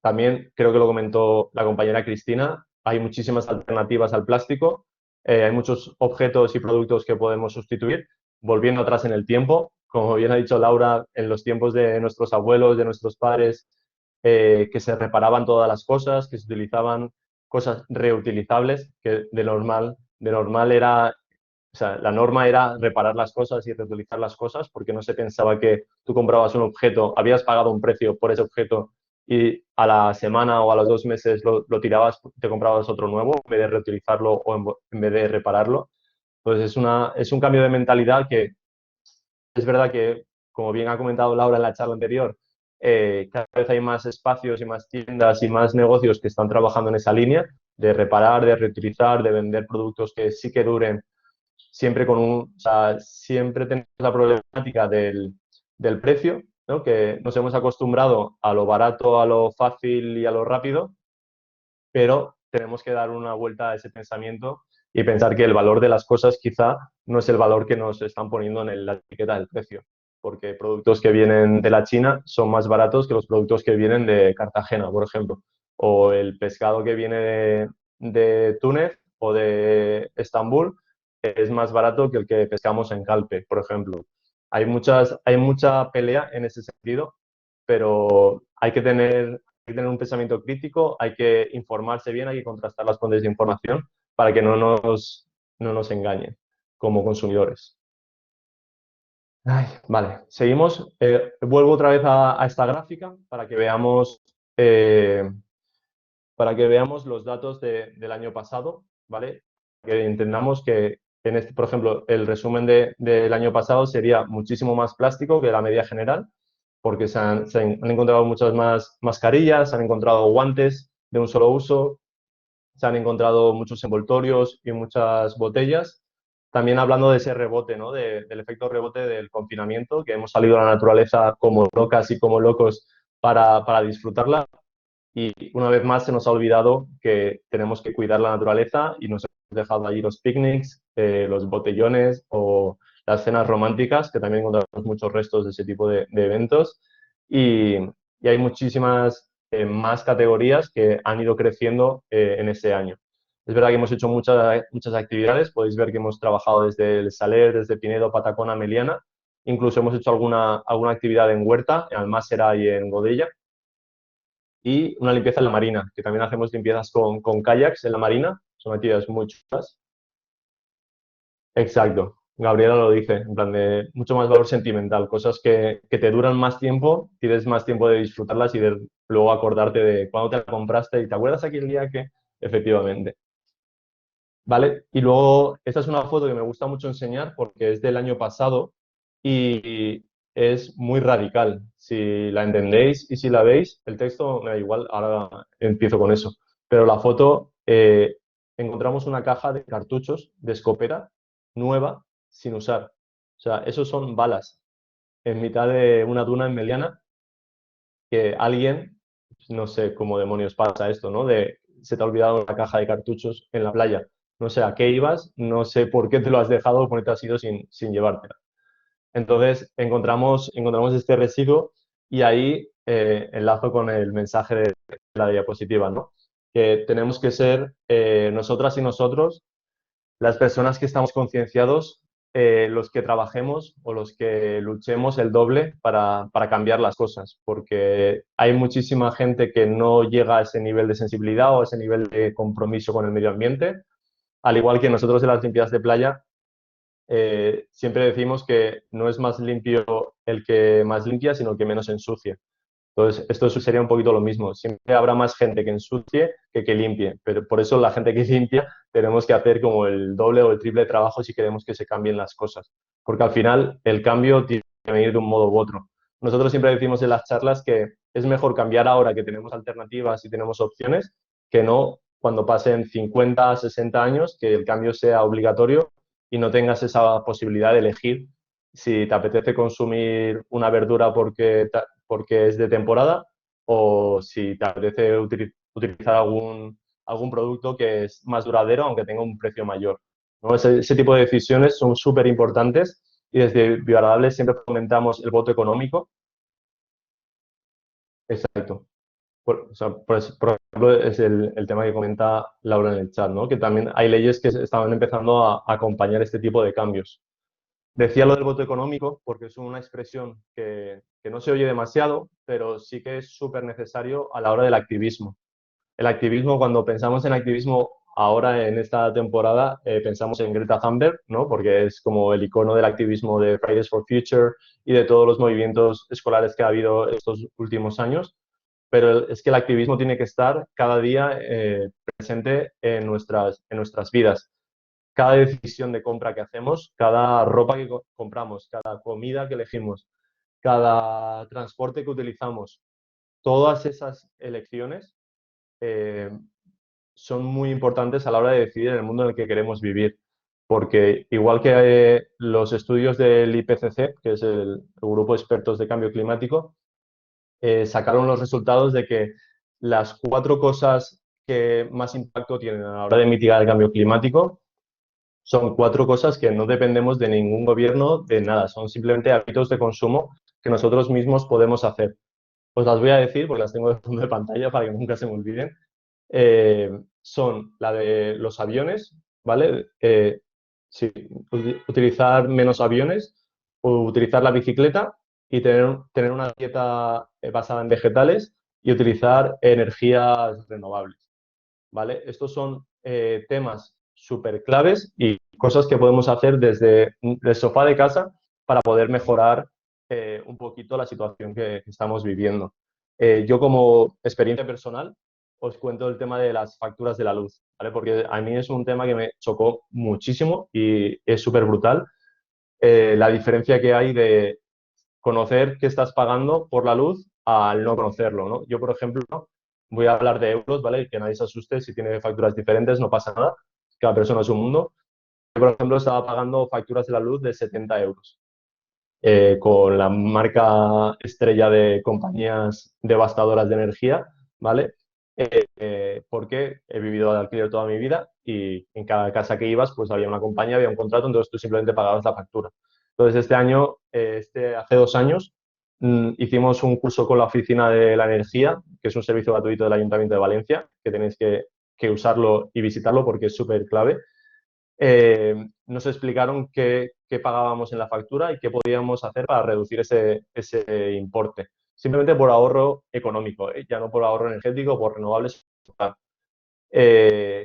También creo que lo comentó la compañera Cristina, hay muchísimas alternativas al plástico, hay muchos objetos y productos que podemos sustituir. Volviendo atrás en el tiempo, como bien ha dicho Laura, en los tiempos de nuestros abuelos, de nuestros padres, que se reparaban todas las cosas, que se utilizaban cosas reutilizables, que de normal era, o sea, la norma era reparar las cosas y reutilizar las cosas, porque no se pensaba que tú comprabas un objeto, habías pagado un precio por ese objeto y a la semana o a los 2 meses lo tirabas, te comprabas otro nuevo en vez de reutilizarlo o en vez de repararlo. Entonces es un cambio de mentalidad que es verdad que, como bien ha comentado Laura en la charla anterior, cada vez hay más espacios y más tiendas y más negocios que están trabajando en esa línea de reparar, de reutilizar, de vender productos que sí que duren siempre o sea, siempre tenemos la problemática del precio, ¿no? Que nos hemos acostumbrado a lo barato, a lo fácil y a lo rápido, pero tenemos que dar una vuelta a ese pensamiento y pensar que el valor de las cosas quizá no es el valor que nos están poniendo en la etiqueta del precio, porque productos que vienen de la China son más baratos que los productos que vienen de Cartagena, por ejemplo, o el pescado que viene de Túnez o de Estambul es más barato que el que pescamos en Calpe, por ejemplo. Hay mucha pelea en ese sentido, pero hay que tener un pensamiento crítico, hay que informarse bien, hay que contrastar las fuentes de información para que no nos engañen como consumidores. Ay, vale, seguimos. Vuelvo otra vez a esta gráfica eh, para que veamos los datos del año pasado, ¿vale? Que entendamos que, por ejemplo, el resumen del año pasado sería muchísimo más plástico que la media general, porque se han encontrado muchas más mascarillas, se han encontrado guantes de un solo uso, se han encontrado muchos envoltorios y muchas botellas. También hablando de ese rebote, ¿no? Del efecto rebote del confinamiento, que hemos salido a la naturaleza como locas y como locos para disfrutarla. Y una vez más se nos ha olvidado que tenemos que cuidar la naturaleza y nos hemos dejado allí los picnics, los botellones o las cenas románticas, que también encontramos muchos restos de ese tipo de eventos. Y hay muchísimas más categorías que han ido creciendo en ese año. Es verdad que hemos hecho muchas actividades, podéis ver que hemos trabajado desde el Saler, desde Pinedo, Patacona, Meliana, incluso hemos hecho alguna actividad en Huerta, en Almásera y en Godella, y una limpieza en la marina, que también hacemos limpiezas con kayaks en la marina, son actividades muy chulas. Exacto, Gabriela lo dice, en plan de mucho más valor sentimental, cosas que te duran más tiempo, tienes más tiempo de disfrutarlas y de luego acordarte de cuándo te la compraste y te acuerdas aquel día que, efectivamente. ¿Vale? Y luego, esta es una foto que me gusta mucho enseñar porque es del año pasado y es muy radical. Si la entendéis y si la veis, el texto me da igual, ahora empiezo con eso. Pero la foto, encontramos una caja de cartuchos de escopeta nueva sin usar. O sea, esos son balas en mitad de una duna en Meliana que alguien no sé cómo demonios pasa esto, ¿no? De se te ha olvidado una caja de cartuchos en la playa. No sé a qué ibas, no sé por qué te lo has dejado o por qué te has ido sin llevártela. Entonces encontramos este residuo y ahí enlazo con el mensaje de la diapositiva, ¿no? Que tenemos que ser nosotras y nosotros las personas que estamos concienciados, los que trabajemos o los que luchemos el doble para cambiar las cosas, porque hay muchísima gente que no llega a ese nivel de sensibilidad o a ese nivel de compromiso con el medio ambiente, al igual que nosotros en las limpiadas de playa siempre decimos que no es más limpio el que más limpia, sino el que menos ensucia. Entonces, esto sería un poquito lo mismo. Siempre habrá más gente que ensucie que limpie, pero por eso la gente que limpia tenemos que hacer como el doble o el triple de trabajo si queremos que se cambien las cosas. Porque al final el cambio tiene que venir de un modo u otro. Nosotros siempre decimos en las charlas que es mejor cambiar ahora que tenemos alternativas y tenemos opciones, que no cuando pasen 50, 60 años, que el cambio sea obligatorio y no tengas esa posibilidad de elegir si te apetece consumir una verdura porque es de temporada o si te apetece utilizar algún producto que es más duradero aunque tenga un precio mayor, ¿no? Ese tipo de decisiones son súper importantes y desde Bioagradable siempre fomentamos el voto económico. Exacto. O sea, por ejemplo, es el tema que comenta Laura en el chat, ¿no? Que también hay leyes que estaban empezando a acompañar este tipo de cambios. Decía lo del voto económico porque es una expresión que no se oye demasiado, pero sí que es súper necesario a la hora del activismo. El activismo, cuando pensamos en activismo ahora en esta temporada, pensamos en Greta Thunberg, ¿no? Porque es como el icono del activismo de Fridays for Future y de todos los movimientos escolares que ha habido estos últimos años. Pero es que el activismo tiene que estar cada día presente en nuestras vidas. Cada decisión de compra que hacemos, cada ropa que compramos, cada comida que elegimos, cada transporte que utilizamos, todas esas elecciones eh, son muy importantes a la hora de decidir el mundo en el que queremos vivir. Porque igual que los estudios del IPCC, que es el Grupo de Expertos de Cambio Climático, sacaron los resultados de que las cuatro cosas que más impacto tienen a la hora de mitigar el cambio climático son cuatro cosas que no dependemos de ningún gobierno, de nada, son simplemente hábitos de consumo que nosotros mismos podemos hacer. Os las voy a decir porque las tengo de fondo de pantalla para que nunca se me olviden. Son la de los aviones, ¿vale? Sí, utilizar menos aviones, utilizar la bicicleta y tener una dieta basada en vegetales y utilizar energías renovables, ¿vale? Estos son temas súper claves y cosas que podemos hacer desde el sofá de casa para poder mejorar un poquito la situación que estamos viviendo. Yo como experiencia personal os cuento el tema de las facturas de la luz, ¿vale? Porque a mí es un tema que me chocó muchísimo y es súper brutal la diferencia que hay de conocer que estás pagando por la luz al no conocerlo, ¿no? Yo, por ejemplo, voy a hablar de euros, ¿vale? Que nadie se asuste si tiene facturas diferentes, no pasa nada, cada persona es un mundo. Yo, por ejemplo, estaba pagando facturas de la luz de 70 euros con la marca estrella de compañías devastadoras de energía, ¿vale? Porque he vivido de alquiler toda mi vida y en cada casa que ibas, pues había una compañía, había un contrato, entonces tú simplemente pagabas la factura. Entonces, este año, hace 2 años, hicimos un curso con la Oficina de la Energía, que es un servicio gratuito del Ayuntamiento de Valencia, que tenéis que usarlo y visitarlo porque es súper clave. Nos explicaron qué pagábamos en la factura y qué podíamos hacer para reducir ese importe. Simplemente por ahorro económico, ya no por ahorro energético, por renovables.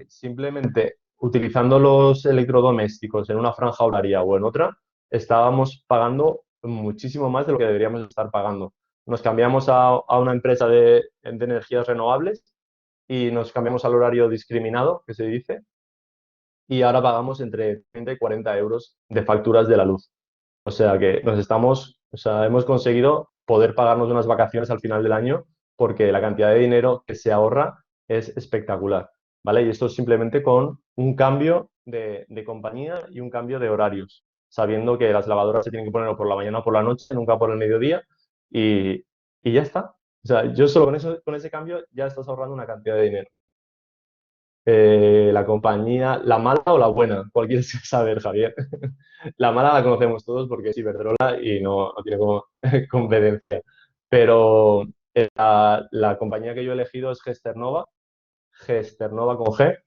Simplemente utilizando los electrodomésticos en una franja horaria o en otra, estábamos pagando muchísimo más de lo que deberíamos estar pagando. Nos cambiamos a una empresa de energías renovables y nos cambiamos al horario discriminado, que se dice, y ahora pagamos entre 30 y 40 euros de facturas de la luz. O sea que o sea, hemos conseguido poder pagarnos unas vacaciones al final del año porque la cantidad de dinero que se ahorra es espectacular, ¿vale? Y esto es simplemente con un cambio de compañía y un cambio de horarios, sabiendo que las lavadoras se tienen que poner por la mañana o por la noche, nunca por el mediodía, y, y ya está. O sea, yo solo con eso, con ese cambio ya estás ahorrando una cantidad de dinero. La compañía, ¿la mala o la buena? ¿Cuál quieres saber, Javier? La mala la conocemos todos porque es Iberdrola y no tiene como competencia. Pero la compañía que yo he elegido es Gesternova, Gesternova con G.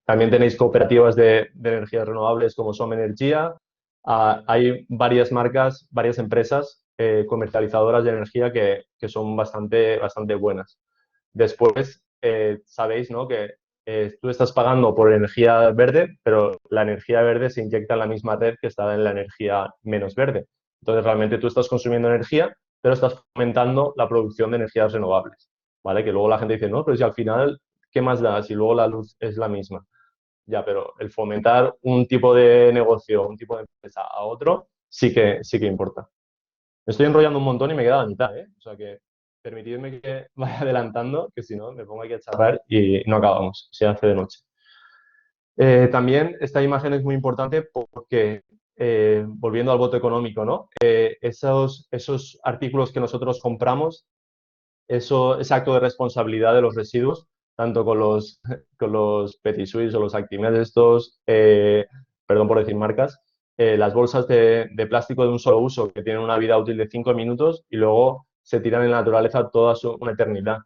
También tenéis cooperativas de energías renovables como Som Energía. Hay varias marcas, varias empresas comercializadoras de energía que son bastante buenas. Después, sabéis, ¿no?, que tú estás pagando por energía verde, pero la energía verde se inyecta en la misma red que está en la energía menos verde. Entonces, realmente tú estás consumiendo energía, pero estás fomentando la producción de energías renovables, ¿vale? Que luego la gente dice, no, pero si al final, ¿qué más da si luego la luz es la misma? Ya, pero el fomentar un tipo de negocio, un tipo de empresa a otro, sí que importa. Me estoy enrollando un montón y me queda la mitad, ¿eh? O sea que permitidme que vaya adelantando, que si no me pongo aquí a charlar y no acabamos, se hace de noche. También esta imagen es muy importante porque, volviendo al voto económico, ¿no? Esos artículos que nosotros compramos, ese acto de responsabilidad de los residuos, tanto con los Petit Suisse o los Actimel estos, perdón por decir marcas, las bolsas de plástico de un solo uso que tienen una vida útil de 5 minutos y luego se tiran en la naturaleza toda una eternidad.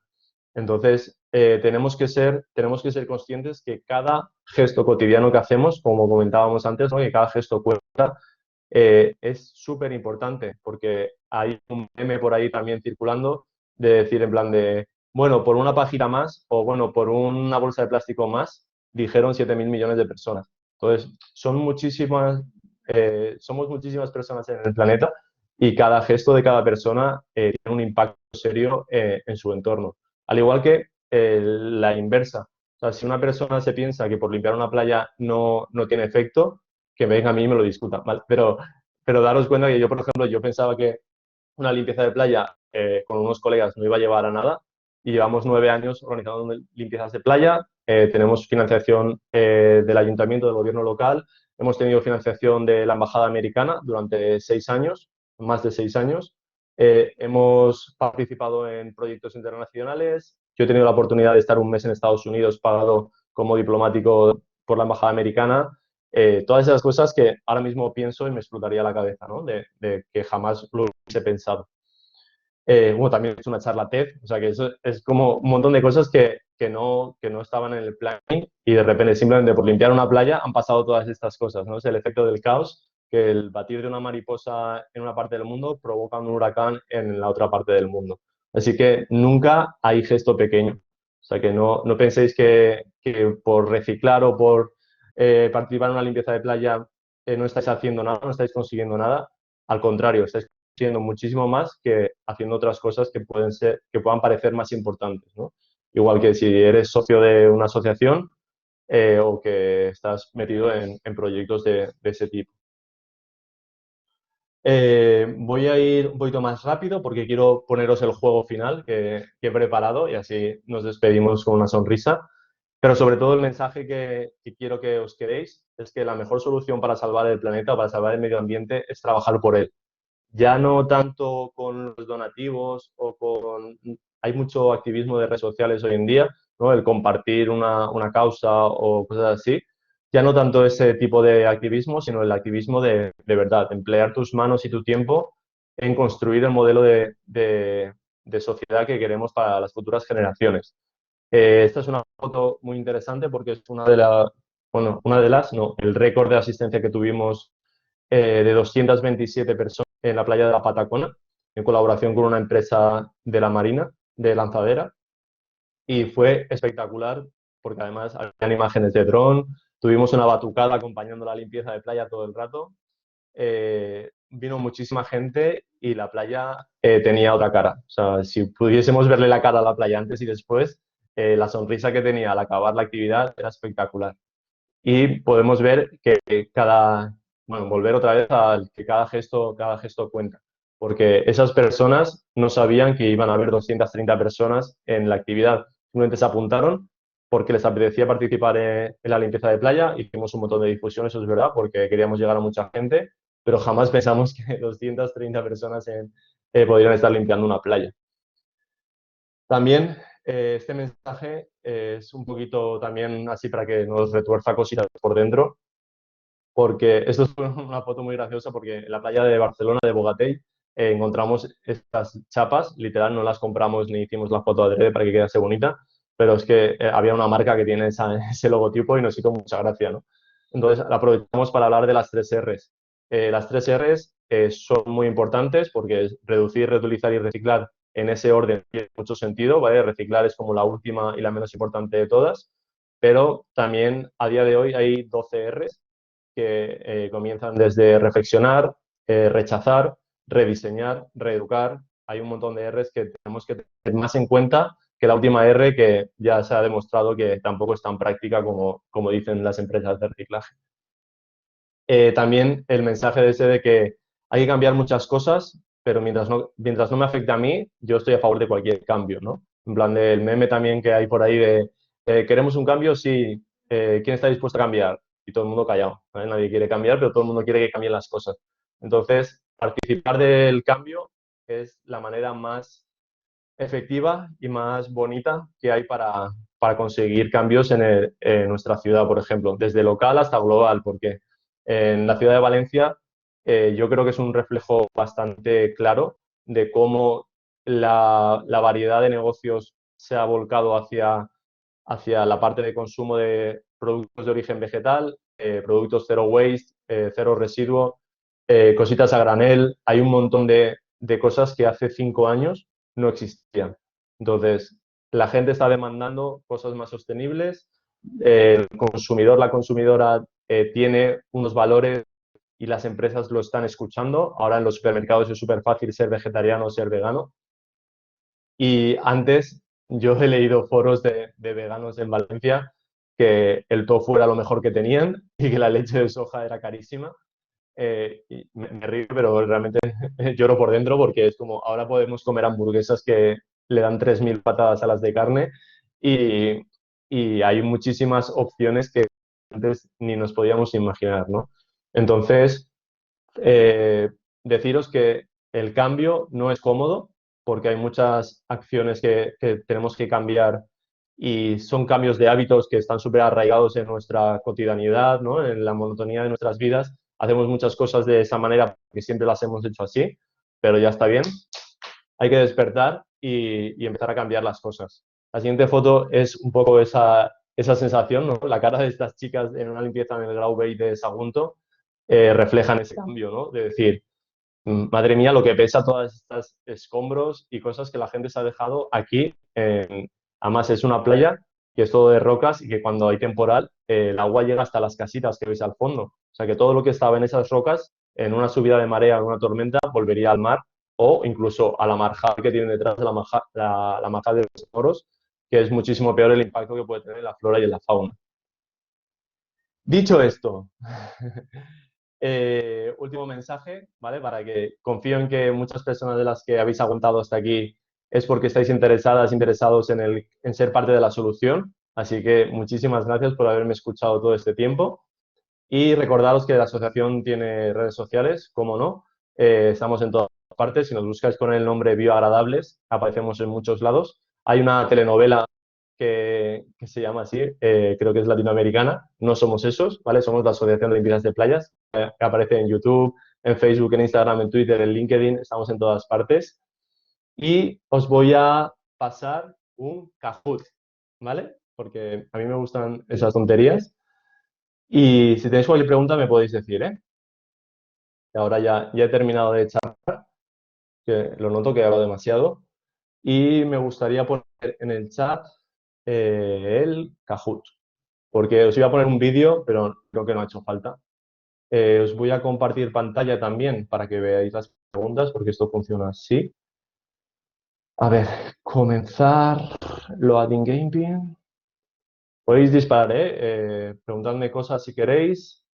Entonces, tenemos que ser conscientes que cada gesto cotidiano que hacemos, como comentábamos antes, ¿no?, que cada gesto cuenta, es súper importante porque hay un meme por ahí también circulando de decir en plan de, bueno, por una página más o bueno, por una bolsa de plástico más, dijeron 7.000 millones de personas. Entonces, somos muchísimas personas en el planeta y cada gesto de cada persona tiene un impacto serio en su entorno. Al igual que la inversa. O sea, si una persona se piensa que por limpiar una playa no tiene efecto, que venga a mí y me lo discuta, ¿vale? Pero daros cuenta que yo, por ejemplo, yo pensaba que una limpieza de playa con unos colegas no iba a llevar a nada y llevamos 9 años organizando limpiezas de playa. Tenemos financiación del ayuntamiento, del gobierno local. Hemos tenido financiación de la embajada americana durante 6 años, más de 6 años. Hemos participado en proyectos internacionales. Yo he tenido la oportunidad de estar un mes en Estados Unidos pagado como diplomático por la embajada americana. Todas esas cosas que ahora mismo pienso y me explotaría la cabeza, ¿no? De que jamás lo hubiese pensado. Bueno, también es una charla TED, o sea que eso es como un montón de cosas que no estaban en el planning y de repente simplemente por limpiar una playa han pasado todas estas cosas, ¿no? Es el efecto del caos, que el batir de una mariposa en una parte del mundo provoca un huracán en la otra parte del mundo. Así que nunca hay gesto pequeño. O sea que no penséis que por reciclar o por participar en una limpieza de playa no estáis haciendo nada, no estáis consiguiendo nada. Al contrario, estáis haciendo muchísimo más que haciendo otras cosas que puedan parecer más importantes, ¿no? Igual que si eres socio de una asociación o que estás metido en proyectos de ese tipo. Voy a ir un poquito más rápido porque quiero poneros el juego final que he preparado y así nos despedimos con una sonrisa. Pero sobre todo el mensaje que quiero que os quedéis es que la mejor solución para salvar el planeta o para salvar el medio ambiente es trabajar por él. Ya no tanto con los donativos o con... Hay mucho activismo de redes sociales hoy en día, ¿no? El compartir una causa o cosas así. Ya no tanto ese tipo de activismo, sino el activismo de verdad, emplear tus manos y tu tiempo en construir el modelo de sociedad que queremos para las futuras generaciones. Esta es una foto muy interesante porque es no, el récord de asistencia que tuvimos de 227 personas en la playa de la Patacona, en colaboración con una empresa de la Marina, de lanzadera, y fue espectacular porque además habían imágenes de dron, tuvimos una batucada acompañando la limpieza de playa todo el rato, vino muchísima gente y la playa tenía otra cara. O sea, si pudiésemos verle la cara a la playa antes y después, la sonrisa que tenía al acabar la actividad era espectacular y podemos ver que bueno, volver otra vez a que cada gesto cuenta, porque esas personas no sabían que iban a haber 230 personas en la actividad, simplemente se apuntaron porque les apetecía participar en la limpieza de playa, hicimos un montón de difusión, eso es verdad, porque queríamos llegar a mucha gente, pero jamás pensamos que 230 personas podrían estar limpiando una playa. También este mensaje es un poquito también así para que nos retuerza cositas por dentro, porque esto es una foto muy graciosa porque en la playa de Barcelona, de Bogatell, encontramos estas chapas, literal, no las compramos ni hicimos la foto adrede para que quedase bonita, pero es que había una marca que tiene ese logotipo y nos hizo mucha gracia, ¿no? Entonces, la aprovechamos para hablar de las tres R's. Las tres R's son muy importantes porque es reducir, reutilizar y reciclar en ese orden tiene mucho sentido, ¿vale? Reciclar es como la última y la menos importante de todas, pero también a día de hoy hay 12 R's que comienzan desde reflexionar, rechazar, rediseñar, reeducar. Hay un montón de R's que tenemos que tener más en cuenta que la última R que ya se ha demostrado que tampoco es tan práctica como dicen las empresas de reciclaje. También el mensaje de ese de que hay que cambiar muchas cosas, pero mientras no me afecte a mí, yo estoy a favor de cualquier cambio, ¿no? En plan del meme también que hay por ahí de ¿queremos un cambio? Sí. ¿Quién está dispuesto a cambiar? Y todo el mundo callado, ¿vale? Nadie quiere cambiar, pero todo el mundo quiere que cambien las cosas. Entonces, participar del cambio es la manera más efectiva y más bonita que hay para conseguir cambios en nuestra ciudad, por ejemplo, desde local hasta global, porque en la ciudad de Valencia yo creo que es un reflejo bastante claro de cómo la variedad de negocios se ha volcado hacia la parte de consumo de productos de origen vegetal, productos zero waste, cero residuo, cositas a granel. Hay un montón de cosas que hace 5 años no existían. Entonces, la gente está demandando cosas más sostenibles, el consumidor, la consumidora tiene unos valores y las empresas lo están escuchando. Ahora en los supermercados es súper fácil ser vegetariano o ser vegano. Y antes yo he leído foros de veganos en Valencia que el tofu era lo mejor que tenían y que la leche de soja era carísima. Y me río, pero realmente lloro por dentro porque es como ahora podemos comer hamburguesas que le dan 3.000 patadas a las de carne y, y hay muchísimas opciones que antes ni nos podíamos imaginar, ¿no? Entonces, eh, deciros que el cambio no es cómodo porque hay muchas acciones que tenemos que cambiar y son cambios de hábitos que están súper arraigados en nuestra cotidianidad, ¿no? En la monotonía de nuestras vidas. Hacemos muchas cosas de esa manera porque siempre las hemos hecho así, pero ya está bien. Hay que despertar y empezar a cambiar las cosas. La siguiente foto es un poco esa sensación, ¿no? La cara de estas chicas en una limpieza en el Grau Bay de Sagunto reflejan ese cambio, ¿no? De decir, madre mía, lo que pesa todas estas escombros y cosas que la gente se ha dejado aquí. Además, es una playa que es todo de rocas y que cuando hay temporal, el agua llega hasta las casitas que veis al fondo. O sea que todo lo que estaba en esas rocas, en una subida de marea, en una tormenta, volvería al mar o incluso a la marjal que tiene detrás de la marjal de los toros, que es muchísimo peor el impacto que puede tener en la flora y en la fauna. Dicho esto, último mensaje, ¿vale? Para que confío en que muchas personas de las que habéis aguantado hasta aquí es porque estáis interesadas, interesados en ser parte de la solución. Así que muchísimas gracias por haberme escuchado todo este tiempo. Y recordaros que la asociación tiene redes sociales, como no. Estamos en todas partes. Si nos buscáis con el nombre Bioagradables, aparecemos en muchos lados. Hay una telenovela que se llama así, creo que es latinoamericana. No somos esos, ¿vale? Somos la Asociación de Limpiezas de Playas, que aparece en YouTube, en Facebook, en Instagram, en Twitter, en LinkedIn. Estamos en todas partes. Y os voy a pasar un Kahoot, ¿vale? Porque a mí me gustan esas tonterías. Y si tenéis cualquier pregunta me podéis decir, ¿eh? Que ahora ya he terminado de echar, que lo noto que hablo demasiado. Y me gustaría poner en el chat el Kahoot, porque os iba a poner un vídeo, pero creo que no ha hecho falta. Os voy a compartir pantalla también para que veáis las preguntas, porque esto funciona así. A ver, comenzar loading gaming. Podéis disparar, preguntadme cosas si queréis.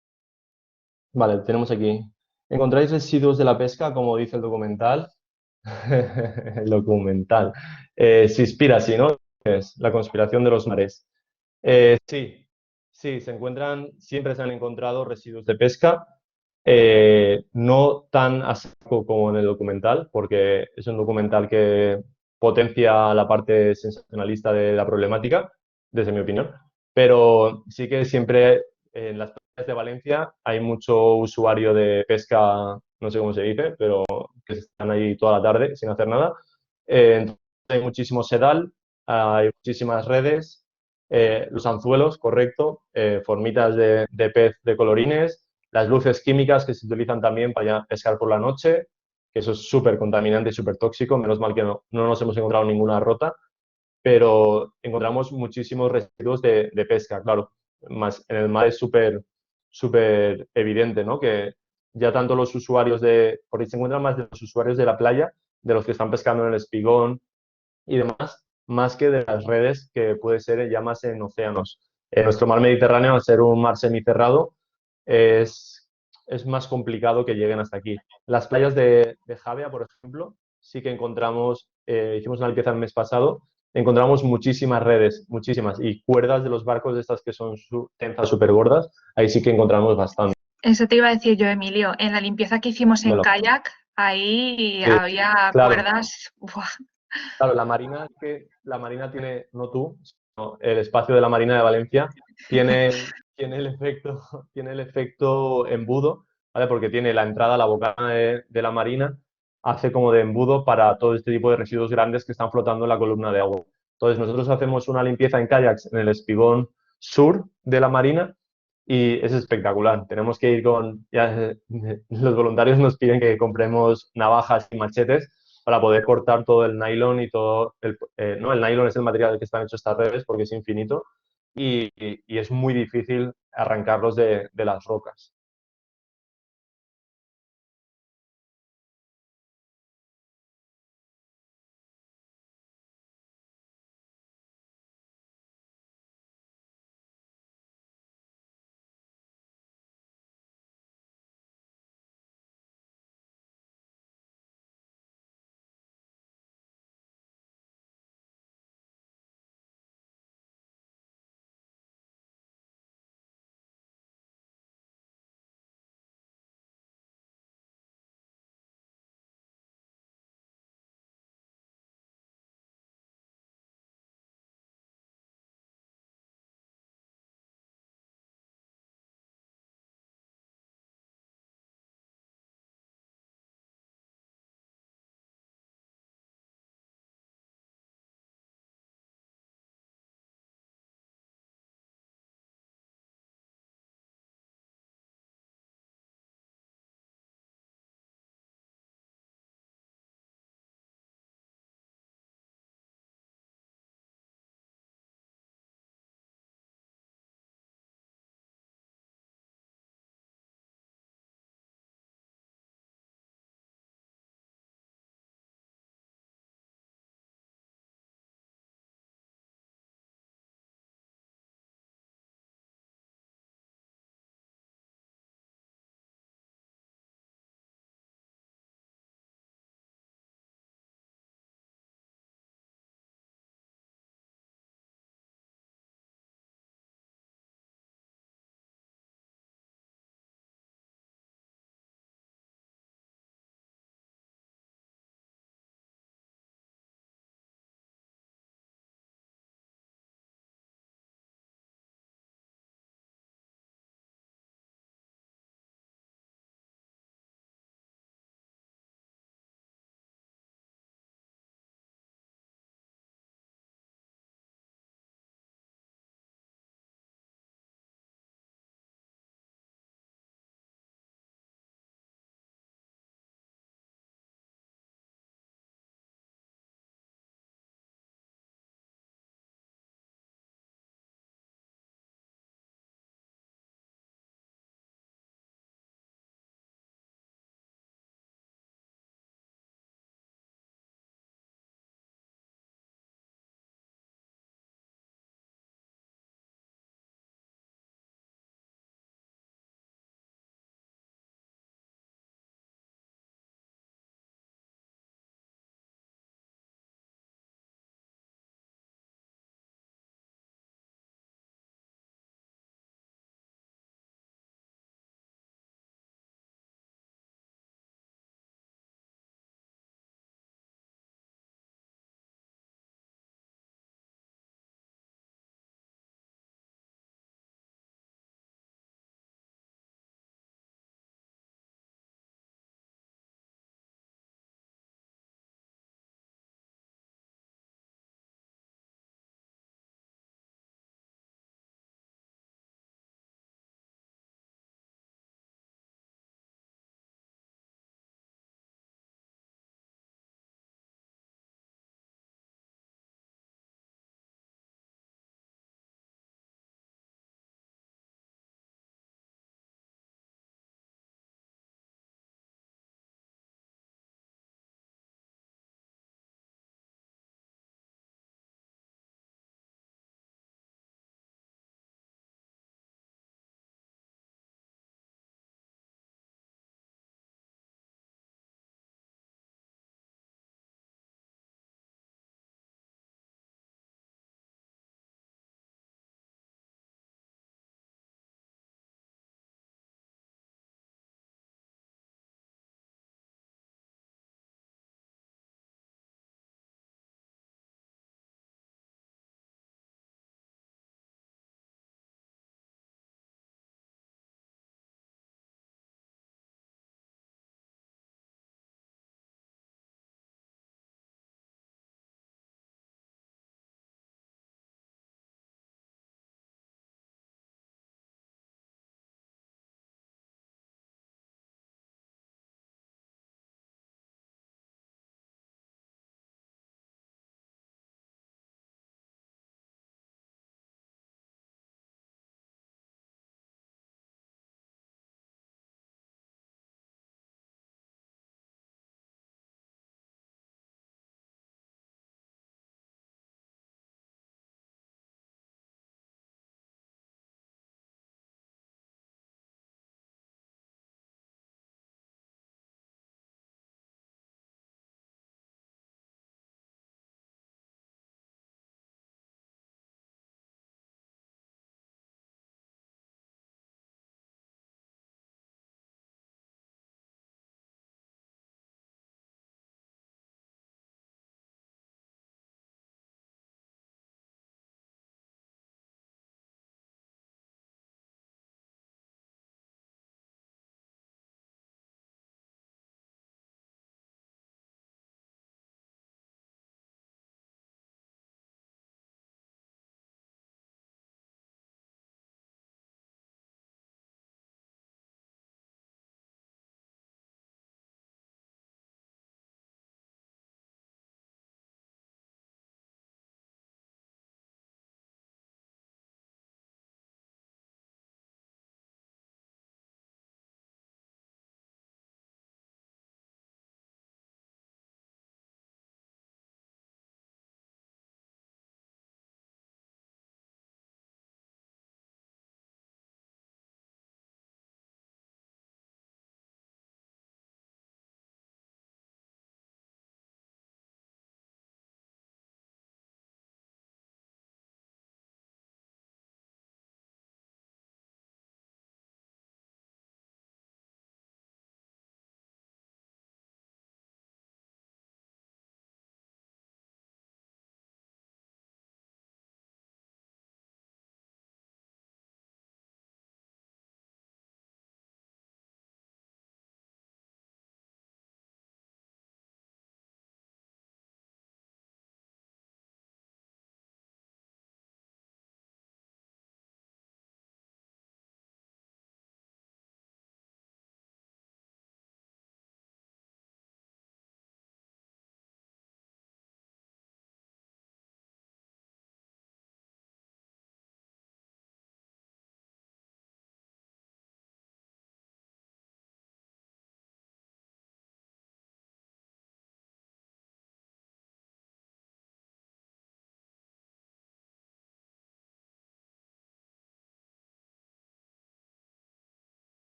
Vale, tenemos aquí. ¿Encontráis residuos de la pesca, como dice el documental? El documental. Seaspiracy, ¿no? Es la conspiración de los mares. Sí, sí, siempre se han encontrado residuos de pesca, no tan a saco como en el documental, porque es un documental que potencia la parte sensacionalista de la problemática, desde mi opinión. Pero sí que siempre en las playas de Valencia hay mucho usuario de pesca, no sé cómo se dice, pero que están ahí toda la tarde sin hacer nada. Entonces hay muchísimo sedal, hay muchísimas redes, los anzuelos, correcto, formitas de pez de colorines, las luces químicas que se utilizan también para pescar por la noche, que eso es súper contaminante y súper tóxico. Menos mal que no nos hemos encontrado ninguna rota, pero encontramos muchísimos residuos de pesca, claro. Más en el mar es súper evidente, ¿no? Que ya tanto los usuarios porque se encuentran más de los usuarios de la playa, de los que están pescando en el espigón y demás, más que de las redes que puede ser ya más en océanos. En nuestro mar Mediterráneo, al ser un mar semicerrado, es, es más complicado que lleguen hasta aquí. Las playas de Javea, por ejemplo, sí que encontramos, hicimos una limpieza el mes pasado, encontramos muchísimas redes, muchísimas, y cuerdas de los barcos de estas que son tenzas súper gordas, ahí sí que encontramos bastante. Eso te iba a decir yo, Emilio. En la limpieza que hicimos en Dímelo. kayak, ahí Sí, había claro. cuerdas. ¡Buah! Claro, la Marina tiene, no tú, sino el espacio de la Marina de Valencia, tiene el efecto, tiene el efecto embudo, ¿vale? Porque tiene la entrada, la bocana de la Marina, hace como de embudo para todo este tipo de residuos grandes que están flotando en la columna de agua. Entonces, nosotros hacemos una limpieza en kayaks en el espigón sur de la Marina y es espectacular. Tenemos que ir los voluntarios nos piden que compremos navajas y machetes para poder cortar todo el nylon y todo no, el nylon es el material del que están hechos estas redes porque es infinito y es muy difícil arrancarlos de las rocas.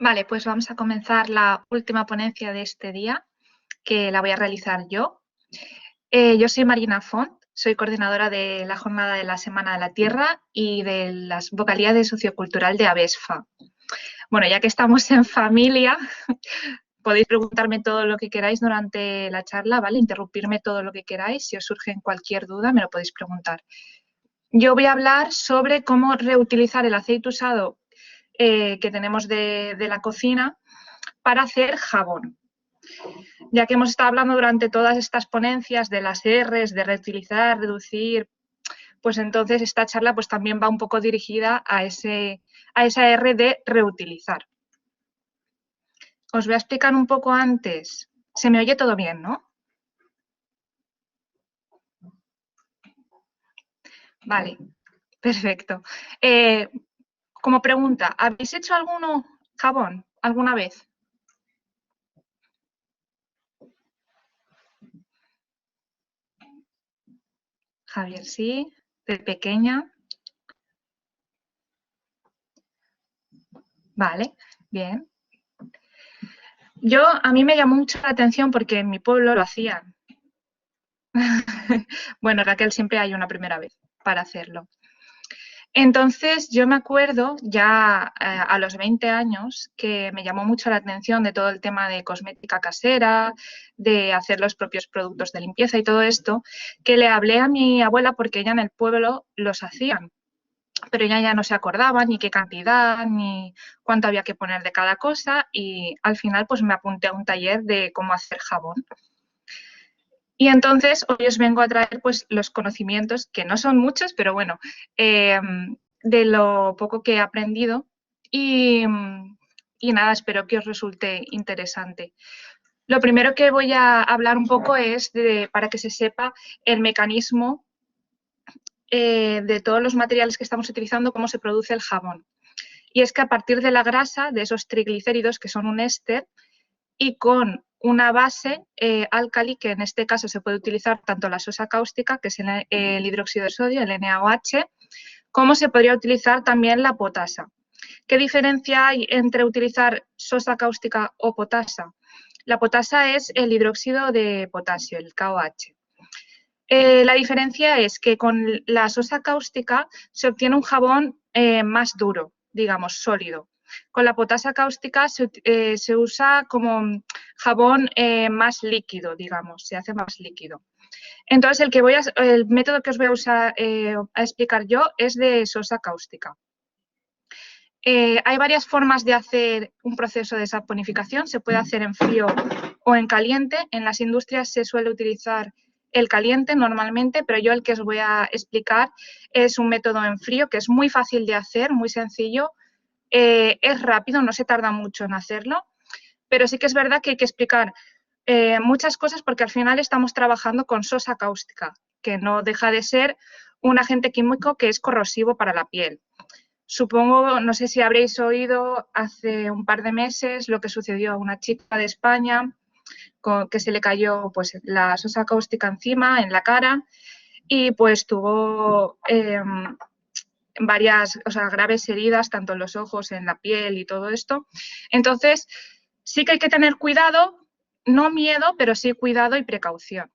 Vale, pues vamos a comenzar la última ponencia de este día, que la voy a realizar yo. Yo soy Marina Font, soy coordinadora de la Jornada de la Semana de la Tierra y de las vocalidades sociocultural de ABESFA. Bueno, ya que estamos en familia, podéis preguntarme todo lo que queráis durante la charla, ¿vale? Interrumpirme todo lo que queráis. Si os surge cualquier duda, me lo podéis preguntar. Yo voy a hablar sobre cómo reutilizar el aceite usado que tenemos de la cocina para hacer jabón. Ya que hemos estado hablando durante todas estas ponencias de las R's, de reutilizar, reducir, pues entonces esta charla pues también va un poco dirigida a esa R de reutilizar. Os voy a explicar un poco antes. Se me oye todo bien, ¿no? Vale, perfecto. Como pregunta, ¿habéis hecho alguno jabón alguna vez? Javier, sí, de pequeña. Vale, bien. A mí me llamó mucho la atención porque en mi pueblo lo hacían. Bueno, Raquel, siempre hay una primera vez para hacerlo. Entonces, yo me acuerdo ya a los 20 años que me llamó mucho la atención de todo el tema de cosmética casera, de hacer los propios productos de limpieza y todo esto, que le hablé a mi abuela porque ella en el pueblo los hacían, pero ella ya no se acordaba ni qué cantidad ni cuánto había que poner de cada cosa y al final pues me apunté a un taller de cómo hacer jabón. Y entonces hoy os vengo a traer pues los conocimientos, que no son muchos, pero bueno, de lo poco que he aprendido y nada, espero que os resulte interesante. Lo primero que voy a hablar un poco es para que se sepa el mecanismo de todos los materiales que estamos utilizando, cómo se produce el jabón. Y es que a partir de la grasa, de esos triglicéridos que son un éster, y con una base álcali, que en este caso se puede utilizar tanto la sosa cáustica, que es el hidróxido de sodio, el NaOH, como se podría utilizar también la potasa. ¿Qué diferencia hay entre utilizar sosa cáustica o potasa? La potasa es el hidróxido de potasio, el KOH. La diferencia es que con la sosa cáustica se obtiene un jabón más duro, digamos, sólido. Con la potasa cáustica se usa como jabón más líquido, digamos, se hace más líquido. Entonces, el método que os voy a usar a explicar yo es de sosa cáustica. Hay varias formas de hacer un proceso de saponificación. Se puede hacer en frío o en caliente. En las industrias se suele utilizar el caliente normalmente, pero yo el que os voy a explicar es un método en frío que es muy fácil de hacer, muy sencillo. Es rápido, no se tarda mucho en hacerlo, pero sí que es verdad que hay que explicar muchas cosas porque al final estamos trabajando con sosa cáustica, que no deja de ser un agente químico que es corrosivo para la piel. Supongo, no sé si habréis oído hace un par de meses lo que sucedió a una chica de España que se le cayó pues, la sosa cáustica encima, en la cara, y pues tuvo varias, o sea, graves heridas, tanto en los ojos, en la piel y todo esto. Entonces, sí que hay que tener cuidado, no miedo, pero sí cuidado y precaución.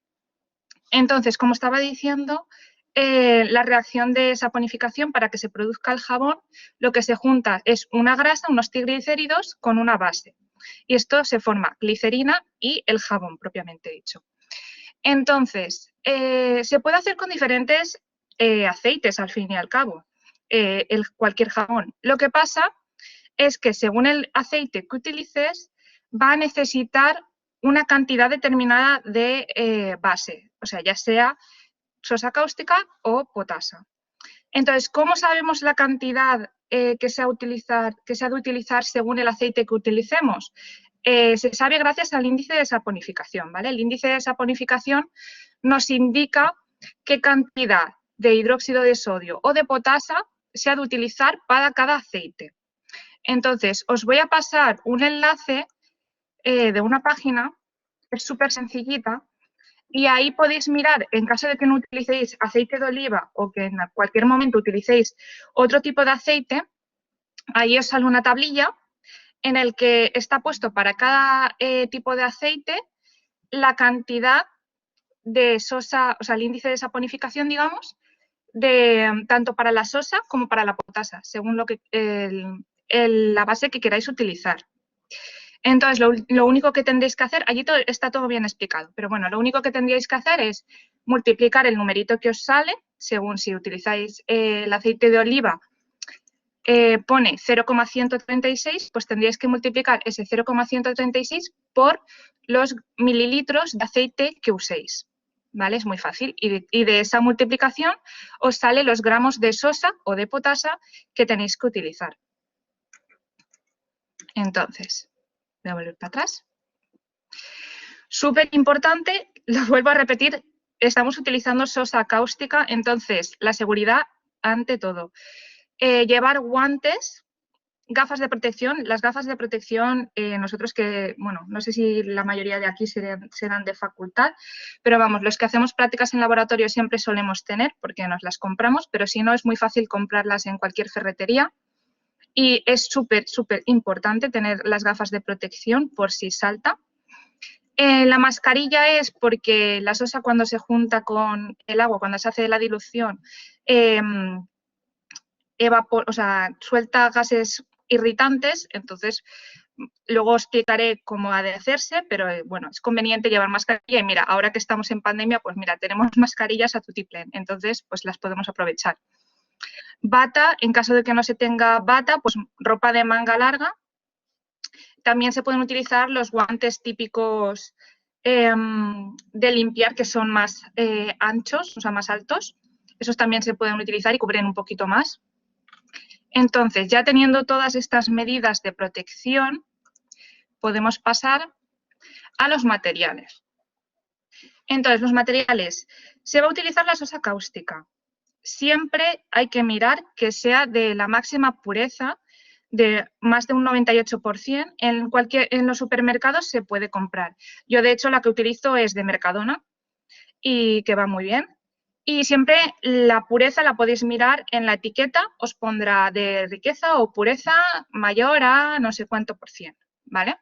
Entonces, como estaba diciendo, la reacción de saponificación para que se produzca el jabón, lo que se junta es una grasa, unos triglicéridos, con una base. Y esto se forma glicerina y el jabón, propiamente dicho. Entonces, se puede hacer con diferentes aceites, al fin y al cabo, cualquier jabón. Lo que pasa es que según el aceite que utilices, va a necesitar una cantidad determinada de base, o sea, ya sea sosa cáustica o potasa. Entonces, ¿cómo sabemos la cantidad que se ha de utilizar según el aceite que utilicemos? Se sabe gracias al índice de saponificación, ¿vale? El índice de saponificación nos indica qué cantidad de hidróxido de sodio o de potasa se ha de utilizar para cada aceite. Entonces, os voy a pasar un enlace de una página, es súper sencillita, y ahí podéis mirar, en caso de que no utilicéis aceite de oliva o que en cualquier momento utilicéis otro tipo de aceite, ahí os sale una tablilla en el que está puesto para cada tipo de aceite la cantidad de sosa, o sea, el índice de saponificación, digamos, tanto para la sosa como para la potasa, según la base que queráis utilizar. Entonces, lo único que tendréis que hacer, allí está todo bien explicado, pero bueno, lo único que tendríais que hacer es multiplicar el numerito que os sale, según si utilizáis el aceite de oliva, pone 0,136, pues tendríais que multiplicar ese 0,136 por los mililitros de aceite que uséis. ¿Vale? Es muy fácil. Y de esa multiplicación os sale los gramos de sosa o de potasa que tenéis que utilizar. Entonces, voy a volver para atrás. Súper importante, lo vuelvo a repetir, estamos utilizando sosa cáustica, entonces la seguridad ante todo. Llevar guantes, gafas de protección. Las gafas de protección, nosotros que, bueno, no sé si la mayoría de aquí serán de facultad, pero vamos, los que hacemos prácticas en laboratorio siempre solemos tener porque nos las compramos, pero si no es muy fácil comprarlas en cualquier ferretería. Y es súper, súper importante tener las gafas de protección por si salta. La mascarilla es porque la sosa cuando se junta con el agua, cuando se hace la dilución, suelta gases irritantes, entonces luego os explicaré cómo ha de hacerse, pero bueno, es conveniente llevar mascarilla y mira, ahora que estamos en pandemia, pues mira, tenemos mascarillas a tutiplén, entonces pues las podemos aprovechar. Bata, en caso de que no se tenga bata, pues ropa de manga larga. También se pueden utilizar los guantes típicos de limpiar que son más anchos, o sea, más altos. Esos también se pueden utilizar y cubren un poquito más. Entonces, ya teniendo todas estas medidas de protección, podemos pasar a los materiales. Entonces, los materiales, se va a utilizar la sosa cáustica. Siempre hay que mirar que sea de la máxima pureza, de más de un 98%. En los supermercados se puede comprar. Yo, de hecho, la que utilizo es de Mercadona y que va muy bien. Y siempre la pureza la podéis mirar en la etiqueta, os pondrá de riqueza o pureza mayor a no sé cuánto por ciento, ¿vale?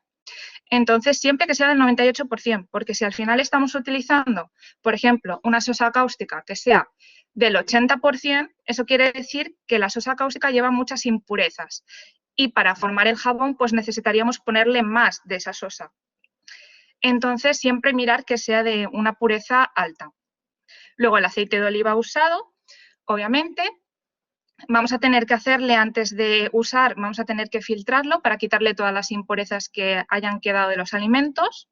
Entonces, siempre que sea del 98%, porque si al final estamos utilizando, por ejemplo, una sosa cáustica que sea del 80%, eso quiere decir que la sosa cáustica lleva muchas impurezas y para formar el jabón pues necesitaríamos ponerle más de esa sosa. Entonces, siempre mirar que sea de una pureza alta. Luego el aceite de oliva usado, obviamente, vamos a tener que hacerle antes de usar, vamos a tener que filtrarlo para quitarle todas las impurezas que hayan quedado de los alimentos.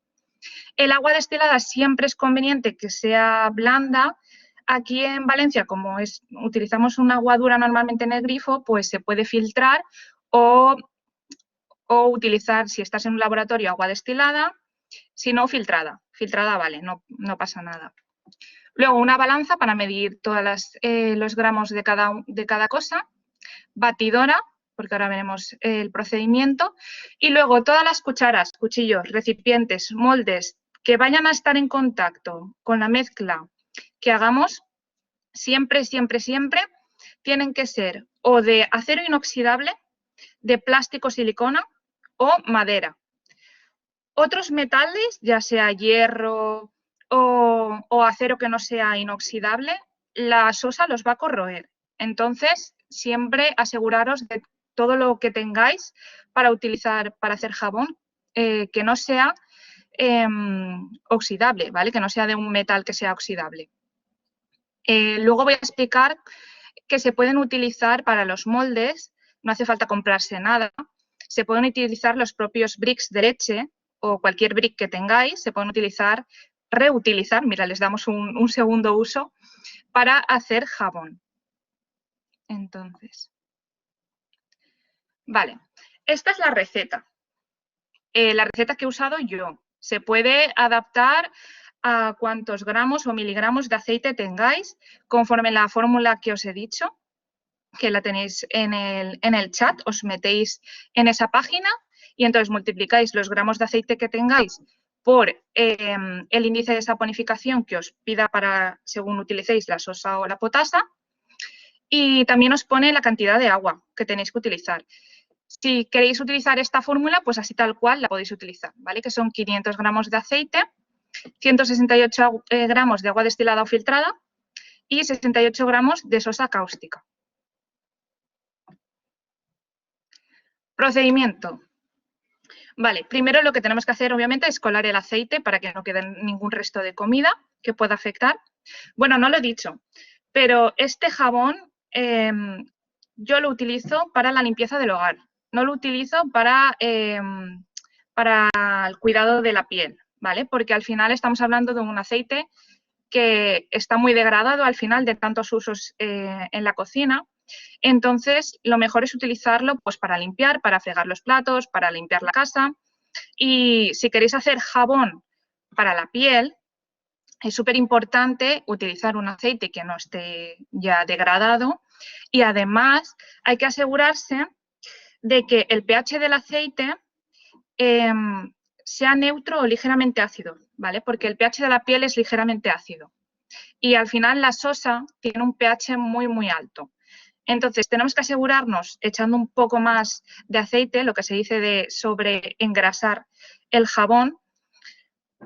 El agua destilada siempre es conveniente que sea blanda. Aquí en Valencia, como utilizamos un agua dura normalmente en el grifo, pues se puede filtrar o utilizar, si estás en un laboratorio, agua destilada, si no, filtrada. Filtrada vale, no pasa nada. Luego una balanza para medir todos los gramos de cada cosa, batidora, porque ahora veremos el procedimiento, y luego todas las cucharas, cuchillos, recipientes, moldes que vayan a estar en contacto con la mezcla que hagamos, siempre, siempre, siempre tienen que ser o de acero inoxidable, de plástico silicona o madera. Otros metales, ya sea hierro o acero que no sea inoxidable, la sosa los va a corroer. Entonces, siempre aseguraros de todo lo que tengáis para utilizar, para hacer jabón, que no sea oxidable, ¿vale? Que no sea de un metal que sea oxidable. Luego voy a explicar que se pueden utilizar para los moldes, no hace falta comprarse nada, se pueden utilizar los propios bricks de leche o cualquier brick que tengáis, se pueden reutilizar, mira, les damos un segundo uso para hacer jabón. Entonces, vale, esta es la receta que he usado yo. Se puede adaptar a cuántos gramos o miligramos de aceite tengáis, conforme la fórmula que os he dicho, que la tenéis en el chat, os metéis en esa página y entonces multiplicáis los gramos de aceite que tengáis por el índice de saponificación que os pida según utilicéis la sosa o la potasa, y también os pone la cantidad de agua que tenéis que utilizar. Si queréis utilizar esta fórmula, pues así tal cual la podéis utilizar, ¿vale? Que son 500 gramos de aceite, 168 gramos de agua destilada o filtrada y 68 gramos de sosa cáustica. Procedimiento. Vale, primero lo que tenemos que hacer, obviamente, es colar el aceite para que no quede ningún resto de comida que pueda afectar. Bueno, no lo he dicho, pero este jabón yo lo utilizo para la limpieza del hogar. No lo utilizo para el cuidado de la piel, ¿vale? Porque al final estamos hablando de un aceite que está muy degradado al final de tantos usos en la cocina. Entonces, lo mejor es utilizarlo pues, para limpiar, para fregar los platos, para limpiar la casa. Y si queréis hacer jabón para la piel, es súper importante utilizar un aceite que no esté ya degradado y además hay que asegurarse de que el pH del aceite sea neutro o ligeramente ácido, ¿vale? Porque el pH de la piel es ligeramente ácido y al final la sosa tiene un pH muy, muy alto. Entonces, tenemos que asegurarnos, echando un poco más de aceite, lo que se dice de sobreengrasar el jabón,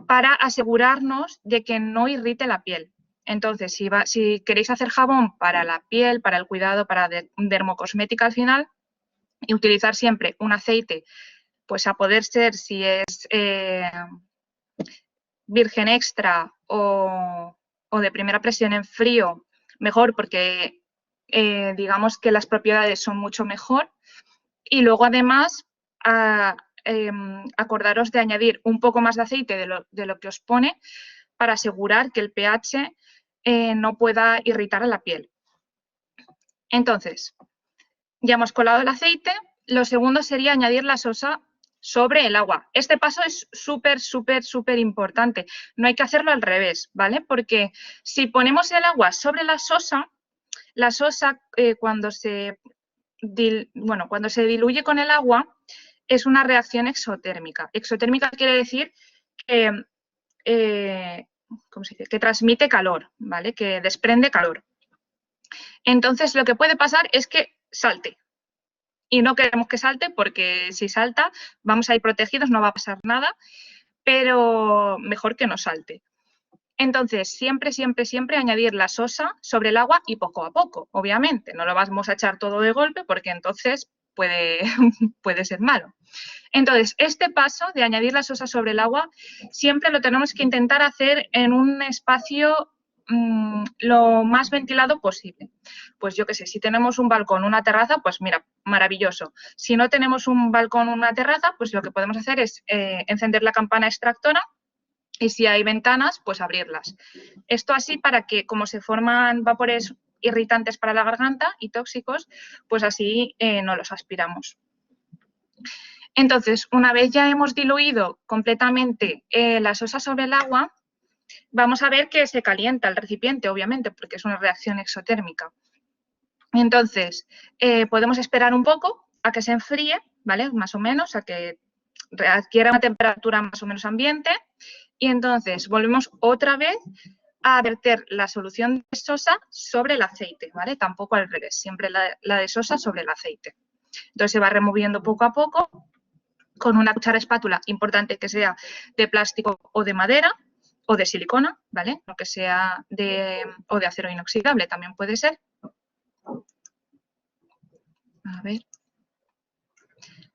para asegurarnos de que no irrite la piel. Entonces, si queréis hacer jabón para la piel, para el cuidado, para dermocosmética al final, y utilizar siempre un aceite, pues a poder ser si es virgen extra o de primera presión en frío, mejor porque digamos que las propiedades son mucho mejor. Y luego además acordaros de añadir un poco más de aceite de lo que os pone para asegurar que el pH no pueda irritar a la piel. Entonces, ya hemos colado el aceite. Lo segundo sería añadir la sosa sobre el agua. Este paso es súper, súper, súper importante. No hay que hacerlo al revés, ¿vale? Porque si ponemos el agua sobre la sosa cuando se diluye con el agua es una reacción exotérmica. Exotérmica quiere decir que, ¿cómo se dice? Que transmite calor, ¿vale? Que desprende calor. Entonces, lo que puede pasar es que salte. Y no queremos que salte porque si salta vamos a ir protegidos, no va a pasar nada, pero mejor que no salte. Entonces, siempre, siempre, siempre añadir la sosa sobre el agua y poco a poco, obviamente. No lo vamos a echar todo de golpe porque entonces puede, puede ser malo. Entonces, este paso de añadir la sosa sobre el agua siempre lo tenemos que intentar hacer en un espacio lo más ventilado posible. Pues yo qué sé, si tenemos un balcón, una terraza, pues mira, maravilloso. Si no tenemos un balcón o una terraza, pues lo que podemos hacer es encender la campana extractora y si hay ventanas, pues abrirlas. Esto así para que, como se forman vapores irritantes para la garganta y tóxicos, pues así no los aspiramos. Entonces, una vez ya hemos diluido completamente la sosa sobre el agua, vamos a ver que se calienta el recipiente, obviamente, porque es una reacción exotérmica. Entonces, podemos esperar un poco a que se enfríe, ¿vale? Más o menos, a que adquiera una temperatura más o menos ambiente. Y entonces volvemos otra vez a verter la solución de sosa sobre el aceite, ¿vale? Tampoco al revés, siempre la de sosa sobre el aceite. Entonces se va removiendo poco a poco con una cuchara espátula, importante que sea de plástico o de madera o de silicona, ¿vale? No que sea o de acero inoxidable, también puede ser. A ver.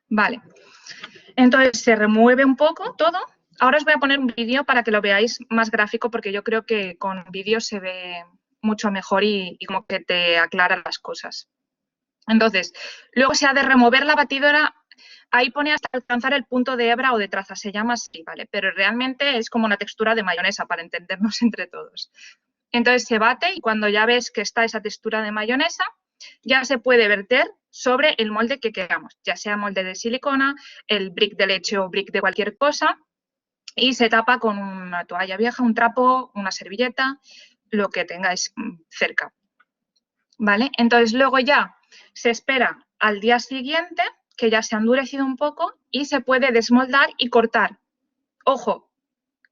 Vale. Entonces se remueve un poco todo. Ahora os voy a poner un vídeo para que lo veáis más gráfico porque yo creo que con vídeo se ve mucho mejor y como que te aclara las cosas. Entonces, luego se ha de remover la batidora. Ahí pone hasta alcanzar el punto de hebra o de traza, se llama así, ¿vale? Pero realmente es como una textura de mayonesa para entendernos entre todos. Entonces se bate y cuando ya ves que está esa textura de mayonesa, ya se puede verter sobre el molde que queramos, ya sea molde de silicona, el brick de leche o brick de cualquier cosa, y se tapa con una toalla vieja, un trapo, una servilleta, lo que tengáis cerca. ¿Vale? Entonces luego ya se espera al día siguiente, que ya se ha endurecido un poco, y se puede desmoldar y cortar. Ojo,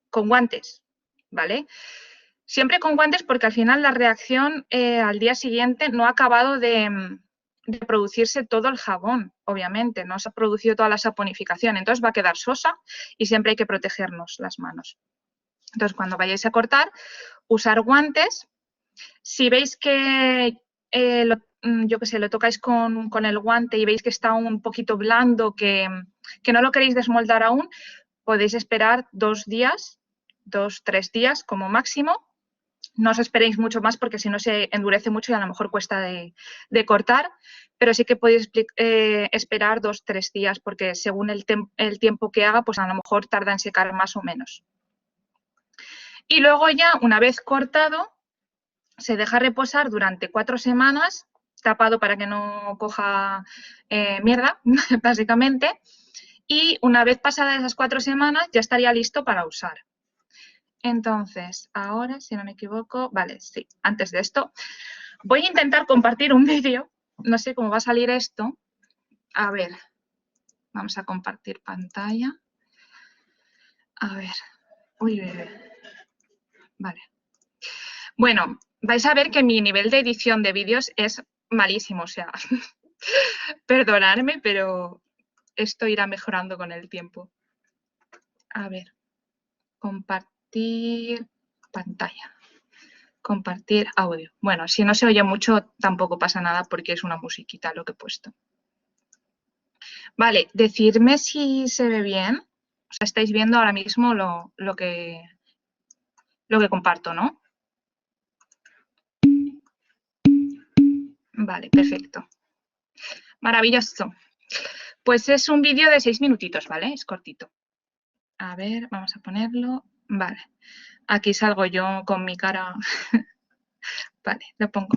con guantes, ¿vale? Siempre con guantes porque al final la reacción al día siguiente no ha acabado de de producirse todo el jabón, obviamente, no se ha producido toda la saponificación, entonces va a quedar sosa y siempre hay que protegernos las manos. Entonces, cuando vayáis a cortar, usar guantes. Si veis que, yo qué sé, lo tocáis con el guante y veis que está un poquito blando, que no lo queréis desmoldar aún, podéis esperar 2 días, 2-3 días como máximo. No os esperéis mucho más porque si no se endurece mucho y a lo mejor cuesta de cortar, pero sí que podéis esperar 2-3 días porque según el tiempo que haga, pues a lo mejor tarda en secar más o menos. Y luego ya, una vez cortado, se deja reposar durante 4 semanas, tapado para que no coja mierda, básicamente. Y una vez pasadas esas 4 semanas, ya estaría listo para usar. Entonces, ahora, si no me equivoco, vale, sí, antes de esto, voy a intentar compartir un vídeo. No sé cómo va a salir esto. A ver, vamos a compartir pantalla. A ver, uy, vale. Bueno, vais a ver que mi nivel de edición de vídeos es malísimo, o sea, perdonadme, pero esto irá mejorando con el tiempo. A ver, compartir pantalla. Compartir audio. Bueno, si no se oye mucho tampoco pasa nada porque es una musiquita lo que he puesto. Vale, decidme si se ve bien. O sea, estáis viendo ahora mismo lo que comparto, ¿no? Vale, perfecto. Maravilloso. Pues es un vídeo de 6 minutitos, ¿vale? Es cortito. A ver, vamos a ponerlo. Vale. Aquí salgo yo con mi cara. Vale, lo pongo.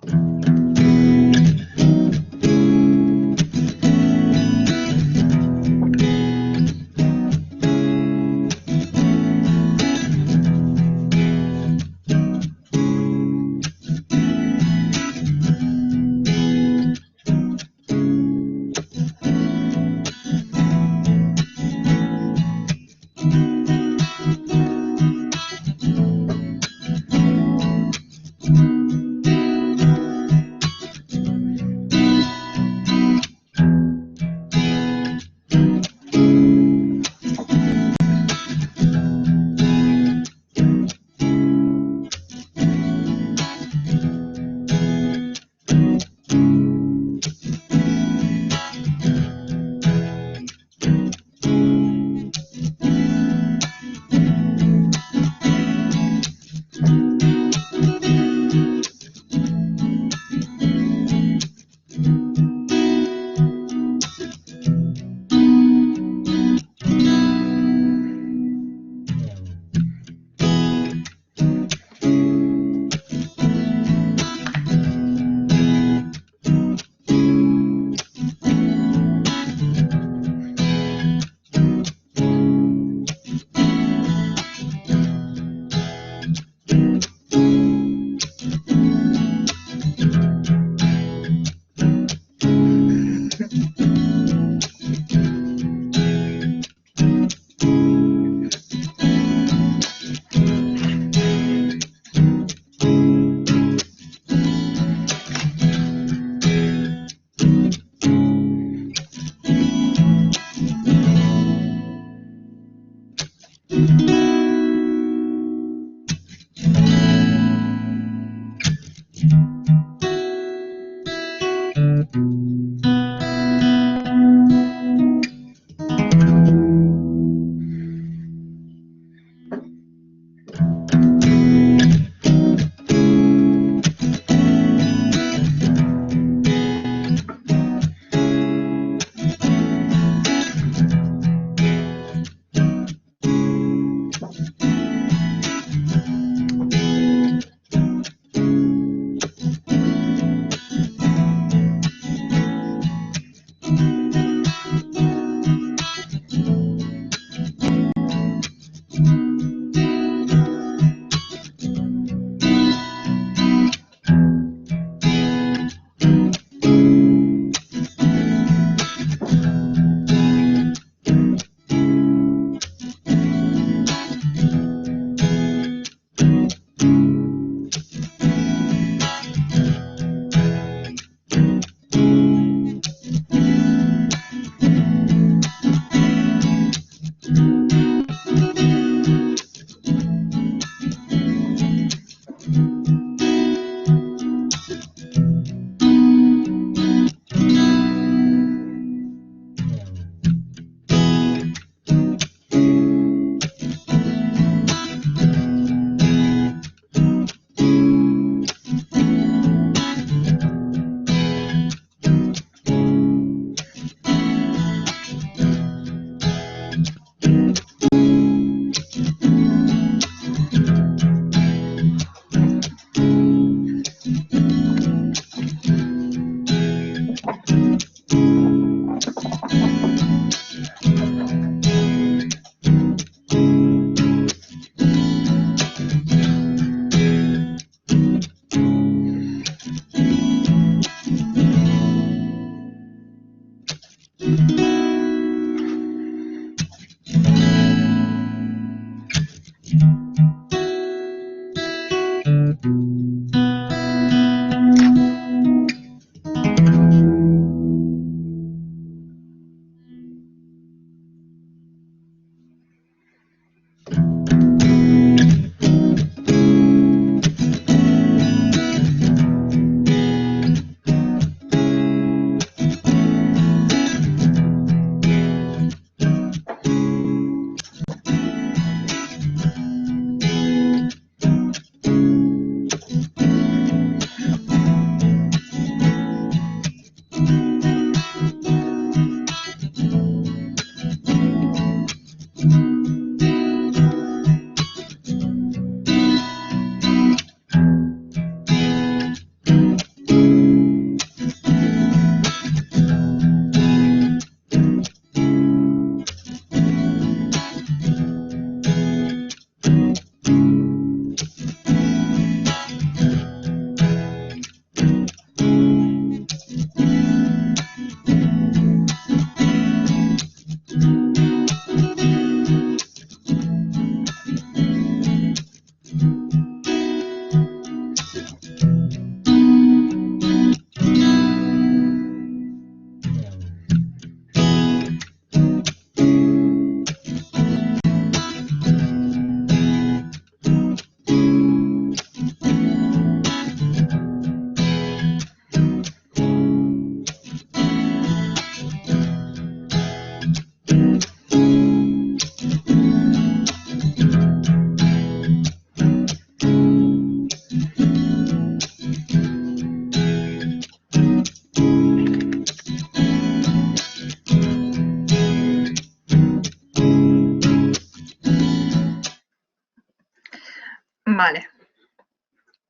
Vale.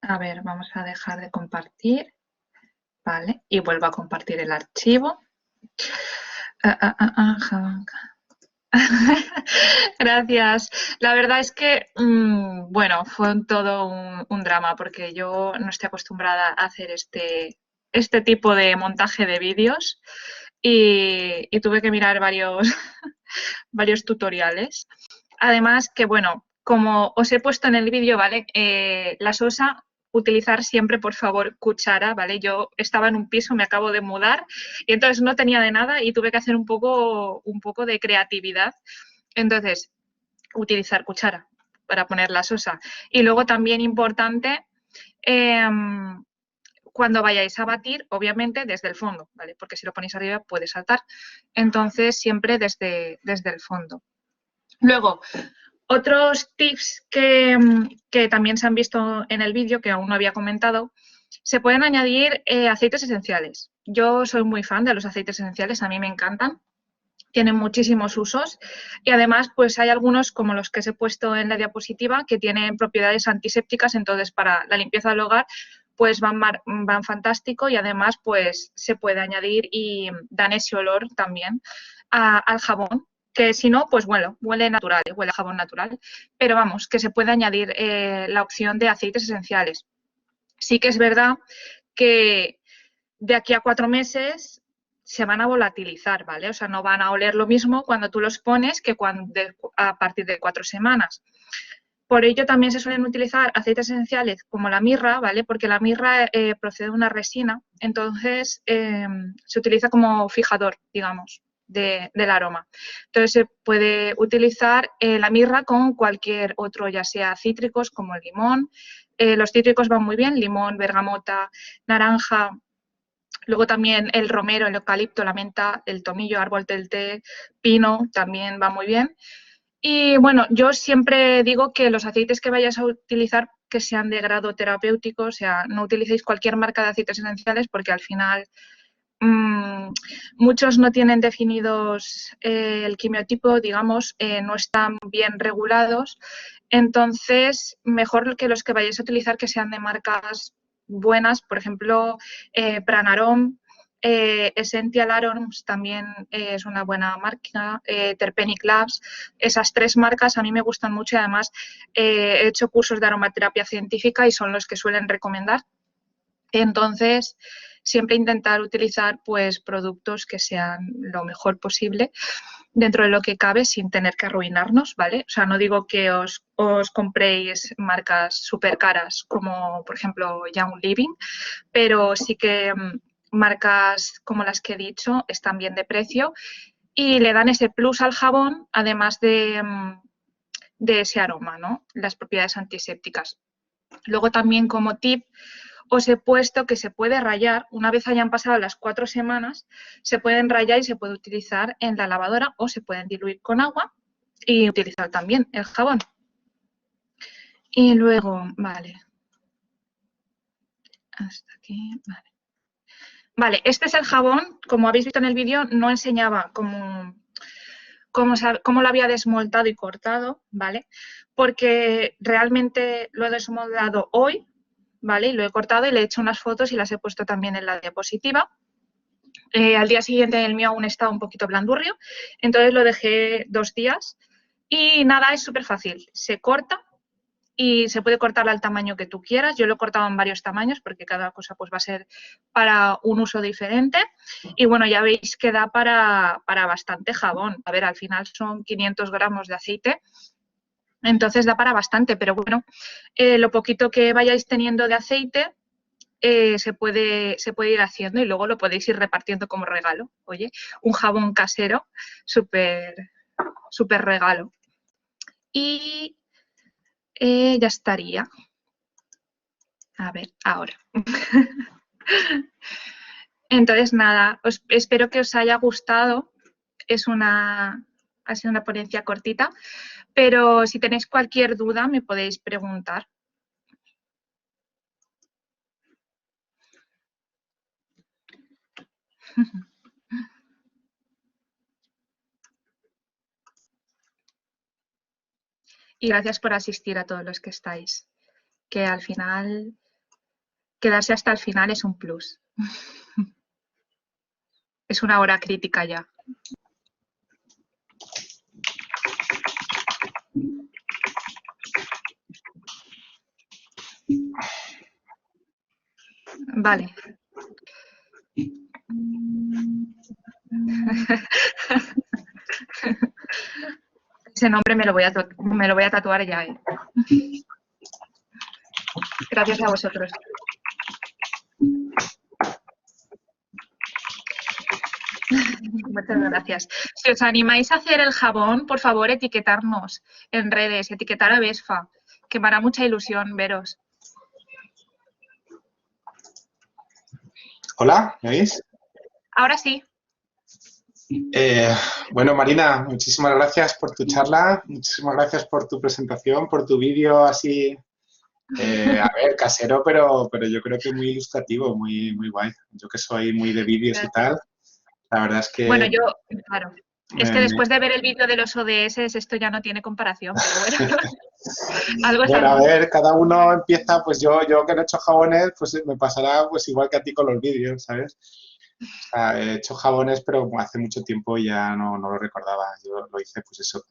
A ver, vamos a dejar de compartir. Vale, y vuelvo a compartir el archivo. Gracias. La verdad es que, bueno, fue todo un drama porque yo no estoy acostumbrada a hacer este tipo de montaje de vídeos y tuve que mirar varios tutoriales. Además que, bueno, como os he puesto en el vídeo, ¿vale? La sosa, utilizar siempre, por favor, cuchara, ¿vale? Yo estaba en un piso, me acabo de mudar y entonces no tenía de nada y tuve que hacer un poco de creatividad. Entonces, utilizar cuchara para poner la sosa. Y luego también importante, cuando vayáis a batir, obviamente desde el fondo, ¿vale? Porque si lo ponéis arriba puede saltar. Entonces, siempre desde el fondo. Luego, otros tips que también se han visto en el vídeo, que aún no había comentado, se pueden añadir aceites esenciales. Yo soy muy fan de los aceites esenciales, a mí me encantan. Tienen muchísimos usos y además pues hay algunos como los que os he puesto en la diapositiva que tienen propiedades antisépticas, entonces para la limpieza del hogar pues van fantástico y además pues se puede añadir y dan ese olor también al jabón, que si no pues bueno, huele natural, huele a jabón natural, pero vamos, que se puede añadir la opción de aceites esenciales. Sí que es verdad que de aquí a 4 meses se van a volatilizar, ¿vale? O sea, no van a oler lo mismo cuando tú los pones que a partir de 4 semanas. Por ello también se suelen utilizar aceites esenciales como la mirra, ¿vale? Porque la mirra procede de una resina, entonces se utiliza como fijador, digamos, del aroma. Entonces se puede utilizar la mirra con cualquier otro, ya sea cítricos como el limón. Los cítricos van muy bien, limón, bergamota, naranja. Luego también el romero, el eucalipto, la menta, el tomillo, árbol del té, pino, también va muy bien. Y bueno, yo siempre digo que los aceites que vayáis a utilizar que sean de grado terapéutico, o sea, no utilicéis cualquier marca de aceites esenciales porque al final muchos no tienen definidos el quimiotipo, digamos, no están bien regulados. Entonces, mejor que los que vayáis a utilizar que sean de marcas buenas, por ejemplo, Pranarom, Essential Arom's también es una buena marca, Terpenic Labs. Esas 3 marcas a mí me gustan mucho y además he hecho cursos de aromaterapia científica y son los que suelen recomendar. Entonces, siempre intentar utilizar pues productos que sean lo mejor posible dentro de lo que cabe sin tener que arruinarnos, ¿vale? O sea, no digo que os compréis marcas súper caras como, por ejemplo, Young Living, pero sí que marcas como las que he dicho están bien de precio y le dan ese plus al jabón, además de ese aroma, ¿no? Las propiedades antisépticas. Luego también como tip os he puesto que se puede rallar, una vez hayan pasado las 4 semanas, se pueden rallar y se puede utilizar en la lavadora o se pueden diluir con agua y utilizar también el jabón. Y luego, vale, hasta aquí, vale. Vale, este es el jabón, como habéis visto en el vídeo, no enseñaba cómo lo había desmoldado y cortado, ¿vale? Porque realmente lo he desmoldado hoy, ¿vale? Y lo he cortado y le he hecho unas fotos y las he puesto también en la diapositiva. Al día siguiente el mío aún estaba un poquito blandurrio, entonces lo dejé 2 días y nada, es súper fácil. Se corta y se puede cortar al tamaño que tú quieras. Yo lo he cortado en varios tamaños porque cada cosa pues va a ser para un uso diferente. Y bueno, ya veis que da para bastante jabón. A ver, al final son 500 gramos de aceite, entonces da para bastante, pero bueno, lo poquito que vayáis teniendo de aceite se puede ir haciendo y luego lo podéis ir repartiendo como regalo. Oye, un jabón casero, súper regalo. Y ya estaría. A ver, ahora. Entonces, nada, espero que os haya gustado. Ha sido una ponencia cortita, pero si tenéis cualquier duda me podéis preguntar. Y gracias por asistir a todos los que estáis. que al final quedarse hasta el final es un plus. Es una hora crítica ya. Vale. Ese nombre me lo voy a tatuar ya. Gracias a vosotros. Muchas gracias. Si os animáis a hacer el jabón, por favor, etiquetarnos en redes, etiquetar a Vesfa, que me hará mucha ilusión veros. Hola, ¿me oís? Ahora sí. Bueno, Marina, muchísimas gracias por tu charla, muchísimas gracias por tu presentación, por tu vídeo así, a ver, casero, pero yo creo que muy ilustrativo, muy guay. Yo que soy muy de vídeos y tal, la verdad es que... Bueno, claro, es que después de ver el vídeo de los ODS esto ya no tiene comparación, pero bueno. Algo es bueno, algo. a ver, cada uno empieza, pues yo que no he hecho jabones, pues me pasará pues igual que a ti con los vídeos, ¿sabes? O sea, he hecho jabones, pero hace mucho tiempo ya no lo recordaba. Yo lo hice, pues eso,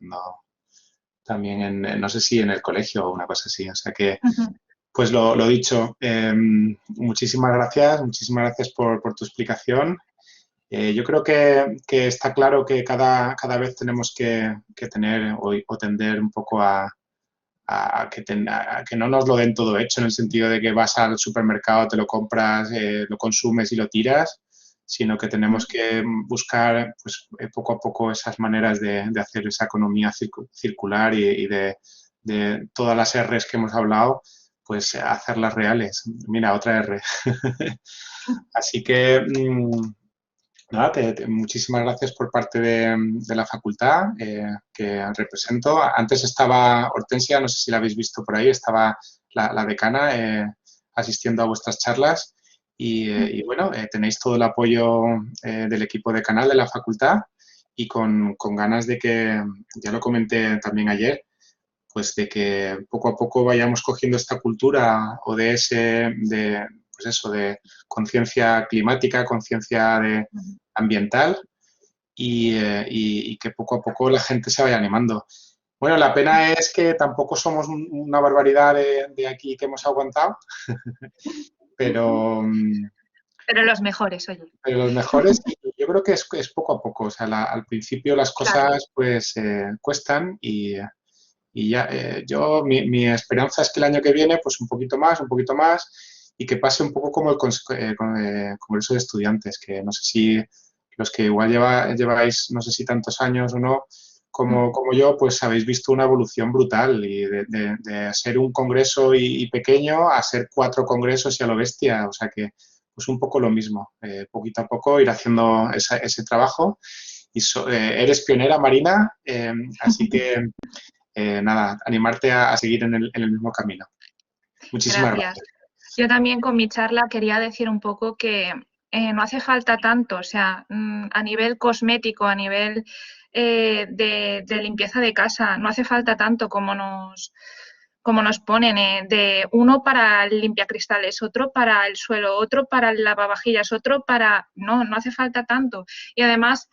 también no sé si en el colegio o una cosa así. O sea que, pues lo dicho, muchísimas gracias por tu explicación. Yo creo que está claro que cada vez tenemos que tener o tender un poco a que no nos lo den todo hecho, en el sentido de que vas al supermercado, te lo compras, lo consumes y lo tiras, sino que tenemos que buscar pues, poco a poco esas maneras de hacer esa economía circular y de todas las R's que hemos hablado, pues hacerlas reales. Mira, otra R. Así que, nada, muchísimas gracias por parte de la facultad que represento. Antes estaba Hortensia, no sé si la habéis visto por ahí, estaba la decana asistiendo a vuestras charlas. Y bueno, tenéis todo el apoyo del equipo de canal de la facultad y con ganas de que, ya lo comenté también ayer, pues de que poco a poco vayamos cogiendo esta cultura ODS pues eso, de conciencia climática, conciencia ambiental y que poco a poco la gente se vaya animando. Bueno, la pena es que tampoco somos una barbaridad de aquí que hemos aguantado, pero los mejores, oye. Pero los mejores, yo creo que es poco a poco. O sea, al principio las cosas pues cuestan y ya mi esperanza es que el año que viene pues un poquito más y que pase un poco como el Congreso de Estudiantes, que no sé si los que igual lleváis no sé si tantos años o no, como yo, pues habéis visto una evolución brutal y de ser un congreso y pequeño a ser 4 congresos y a lo bestia. O sea que pues un poco lo mismo, poquito a poco ir haciendo ese trabajo. Y eres pionera, Marina, así que nada, animarte a seguir en el mismo camino. Muchísimas gracias. Yo también con mi charla quería decir un poco que no hace falta tanto, o sea, a nivel cosmético, a nivel de limpieza de casa, no hace falta tanto como nos ponen, de uno para el limpiacristales, otro para el suelo, otro para el lavavajillas, otro para... No hace falta tanto. Y además,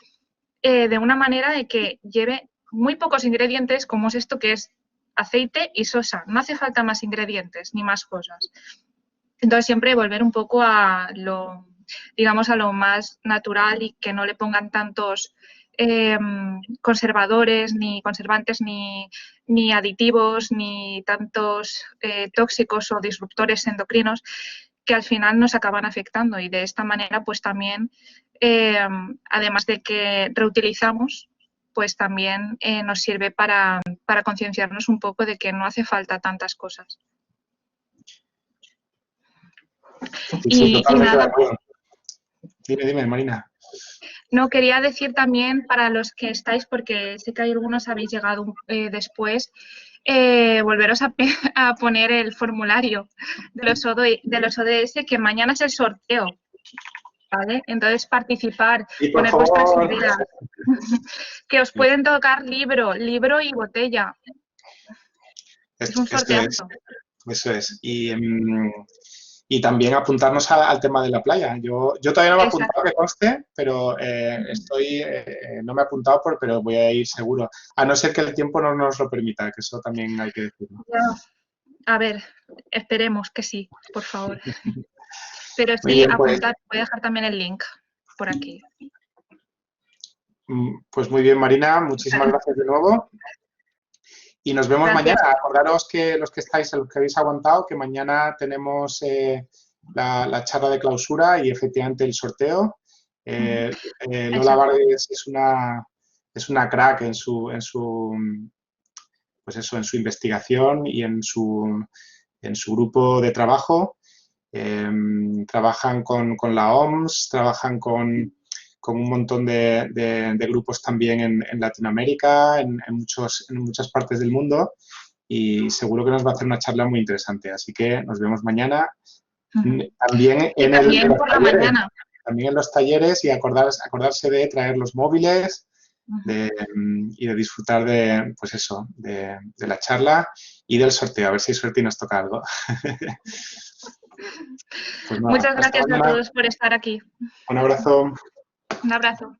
de una manera de que lleve muy pocos ingredientes, como es esto que es aceite y sosa. No hace falta más ingredientes ni más cosas. Entonces, siempre volver un poco a lo, digamos, a lo más natural y que no le pongan tantos conservadores, ni conservantes, ni aditivos, ni tantos tóxicos o disruptores endocrinos que al final nos acaban afectando. Y de esta manera, pues también, además de que reutilizamos, pues también nos sirve para concienciarnos un poco de que no hace falta tantas cosas. Sí, y nada. Dime, Marina. No, quería decir también para los que estáis, porque sé que hay algunos habéis llegado después, volveros a poner el formulario de los ODS, que mañana es el sorteo, ¿vale? Entonces participar, poner vuestras ideas, que os pueden tocar libro y botella. Es un sorteazo. Eso es. Y también apuntarnos al tema de la playa. Yo todavía no me he apuntado, que conste, pero no me he apuntado, pero voy a ir seguro. A no ser que el tiempo no nos lo permita, que eso también hay que decirlo. A ver, esperemos que sí, por favor. Pero Muy sí, bien, apuntar, voy a dejar también el link por aquí. Pues muy bien, Marina, muchísimas gracias de nuevo. Y nos vemos Gracias. mañana. Acordaros que los que habéis aguantado, que mañana tenemos la charla de clausura y efectivamente el sorteo. Lola Vargas es una crack en pues eso, en su investigación y en su grupo de trabajo. Trabajan con la OMS, trabajan con un montón de grupos también en Latinoamérica, en muchas partes del mundo, y seguro que nos va a hacer una charla muy interesante. Así que nos vemos mañana. También por la mañana. También en los talleres, y acordarse de traer los móviles y de disfrutar pues eso, de la charla y del sorteo. A ver si hay suerte y nos toca algo. Pues nada, muchas gracias a todos por estar aquí. Un abrazo. Un abrazo.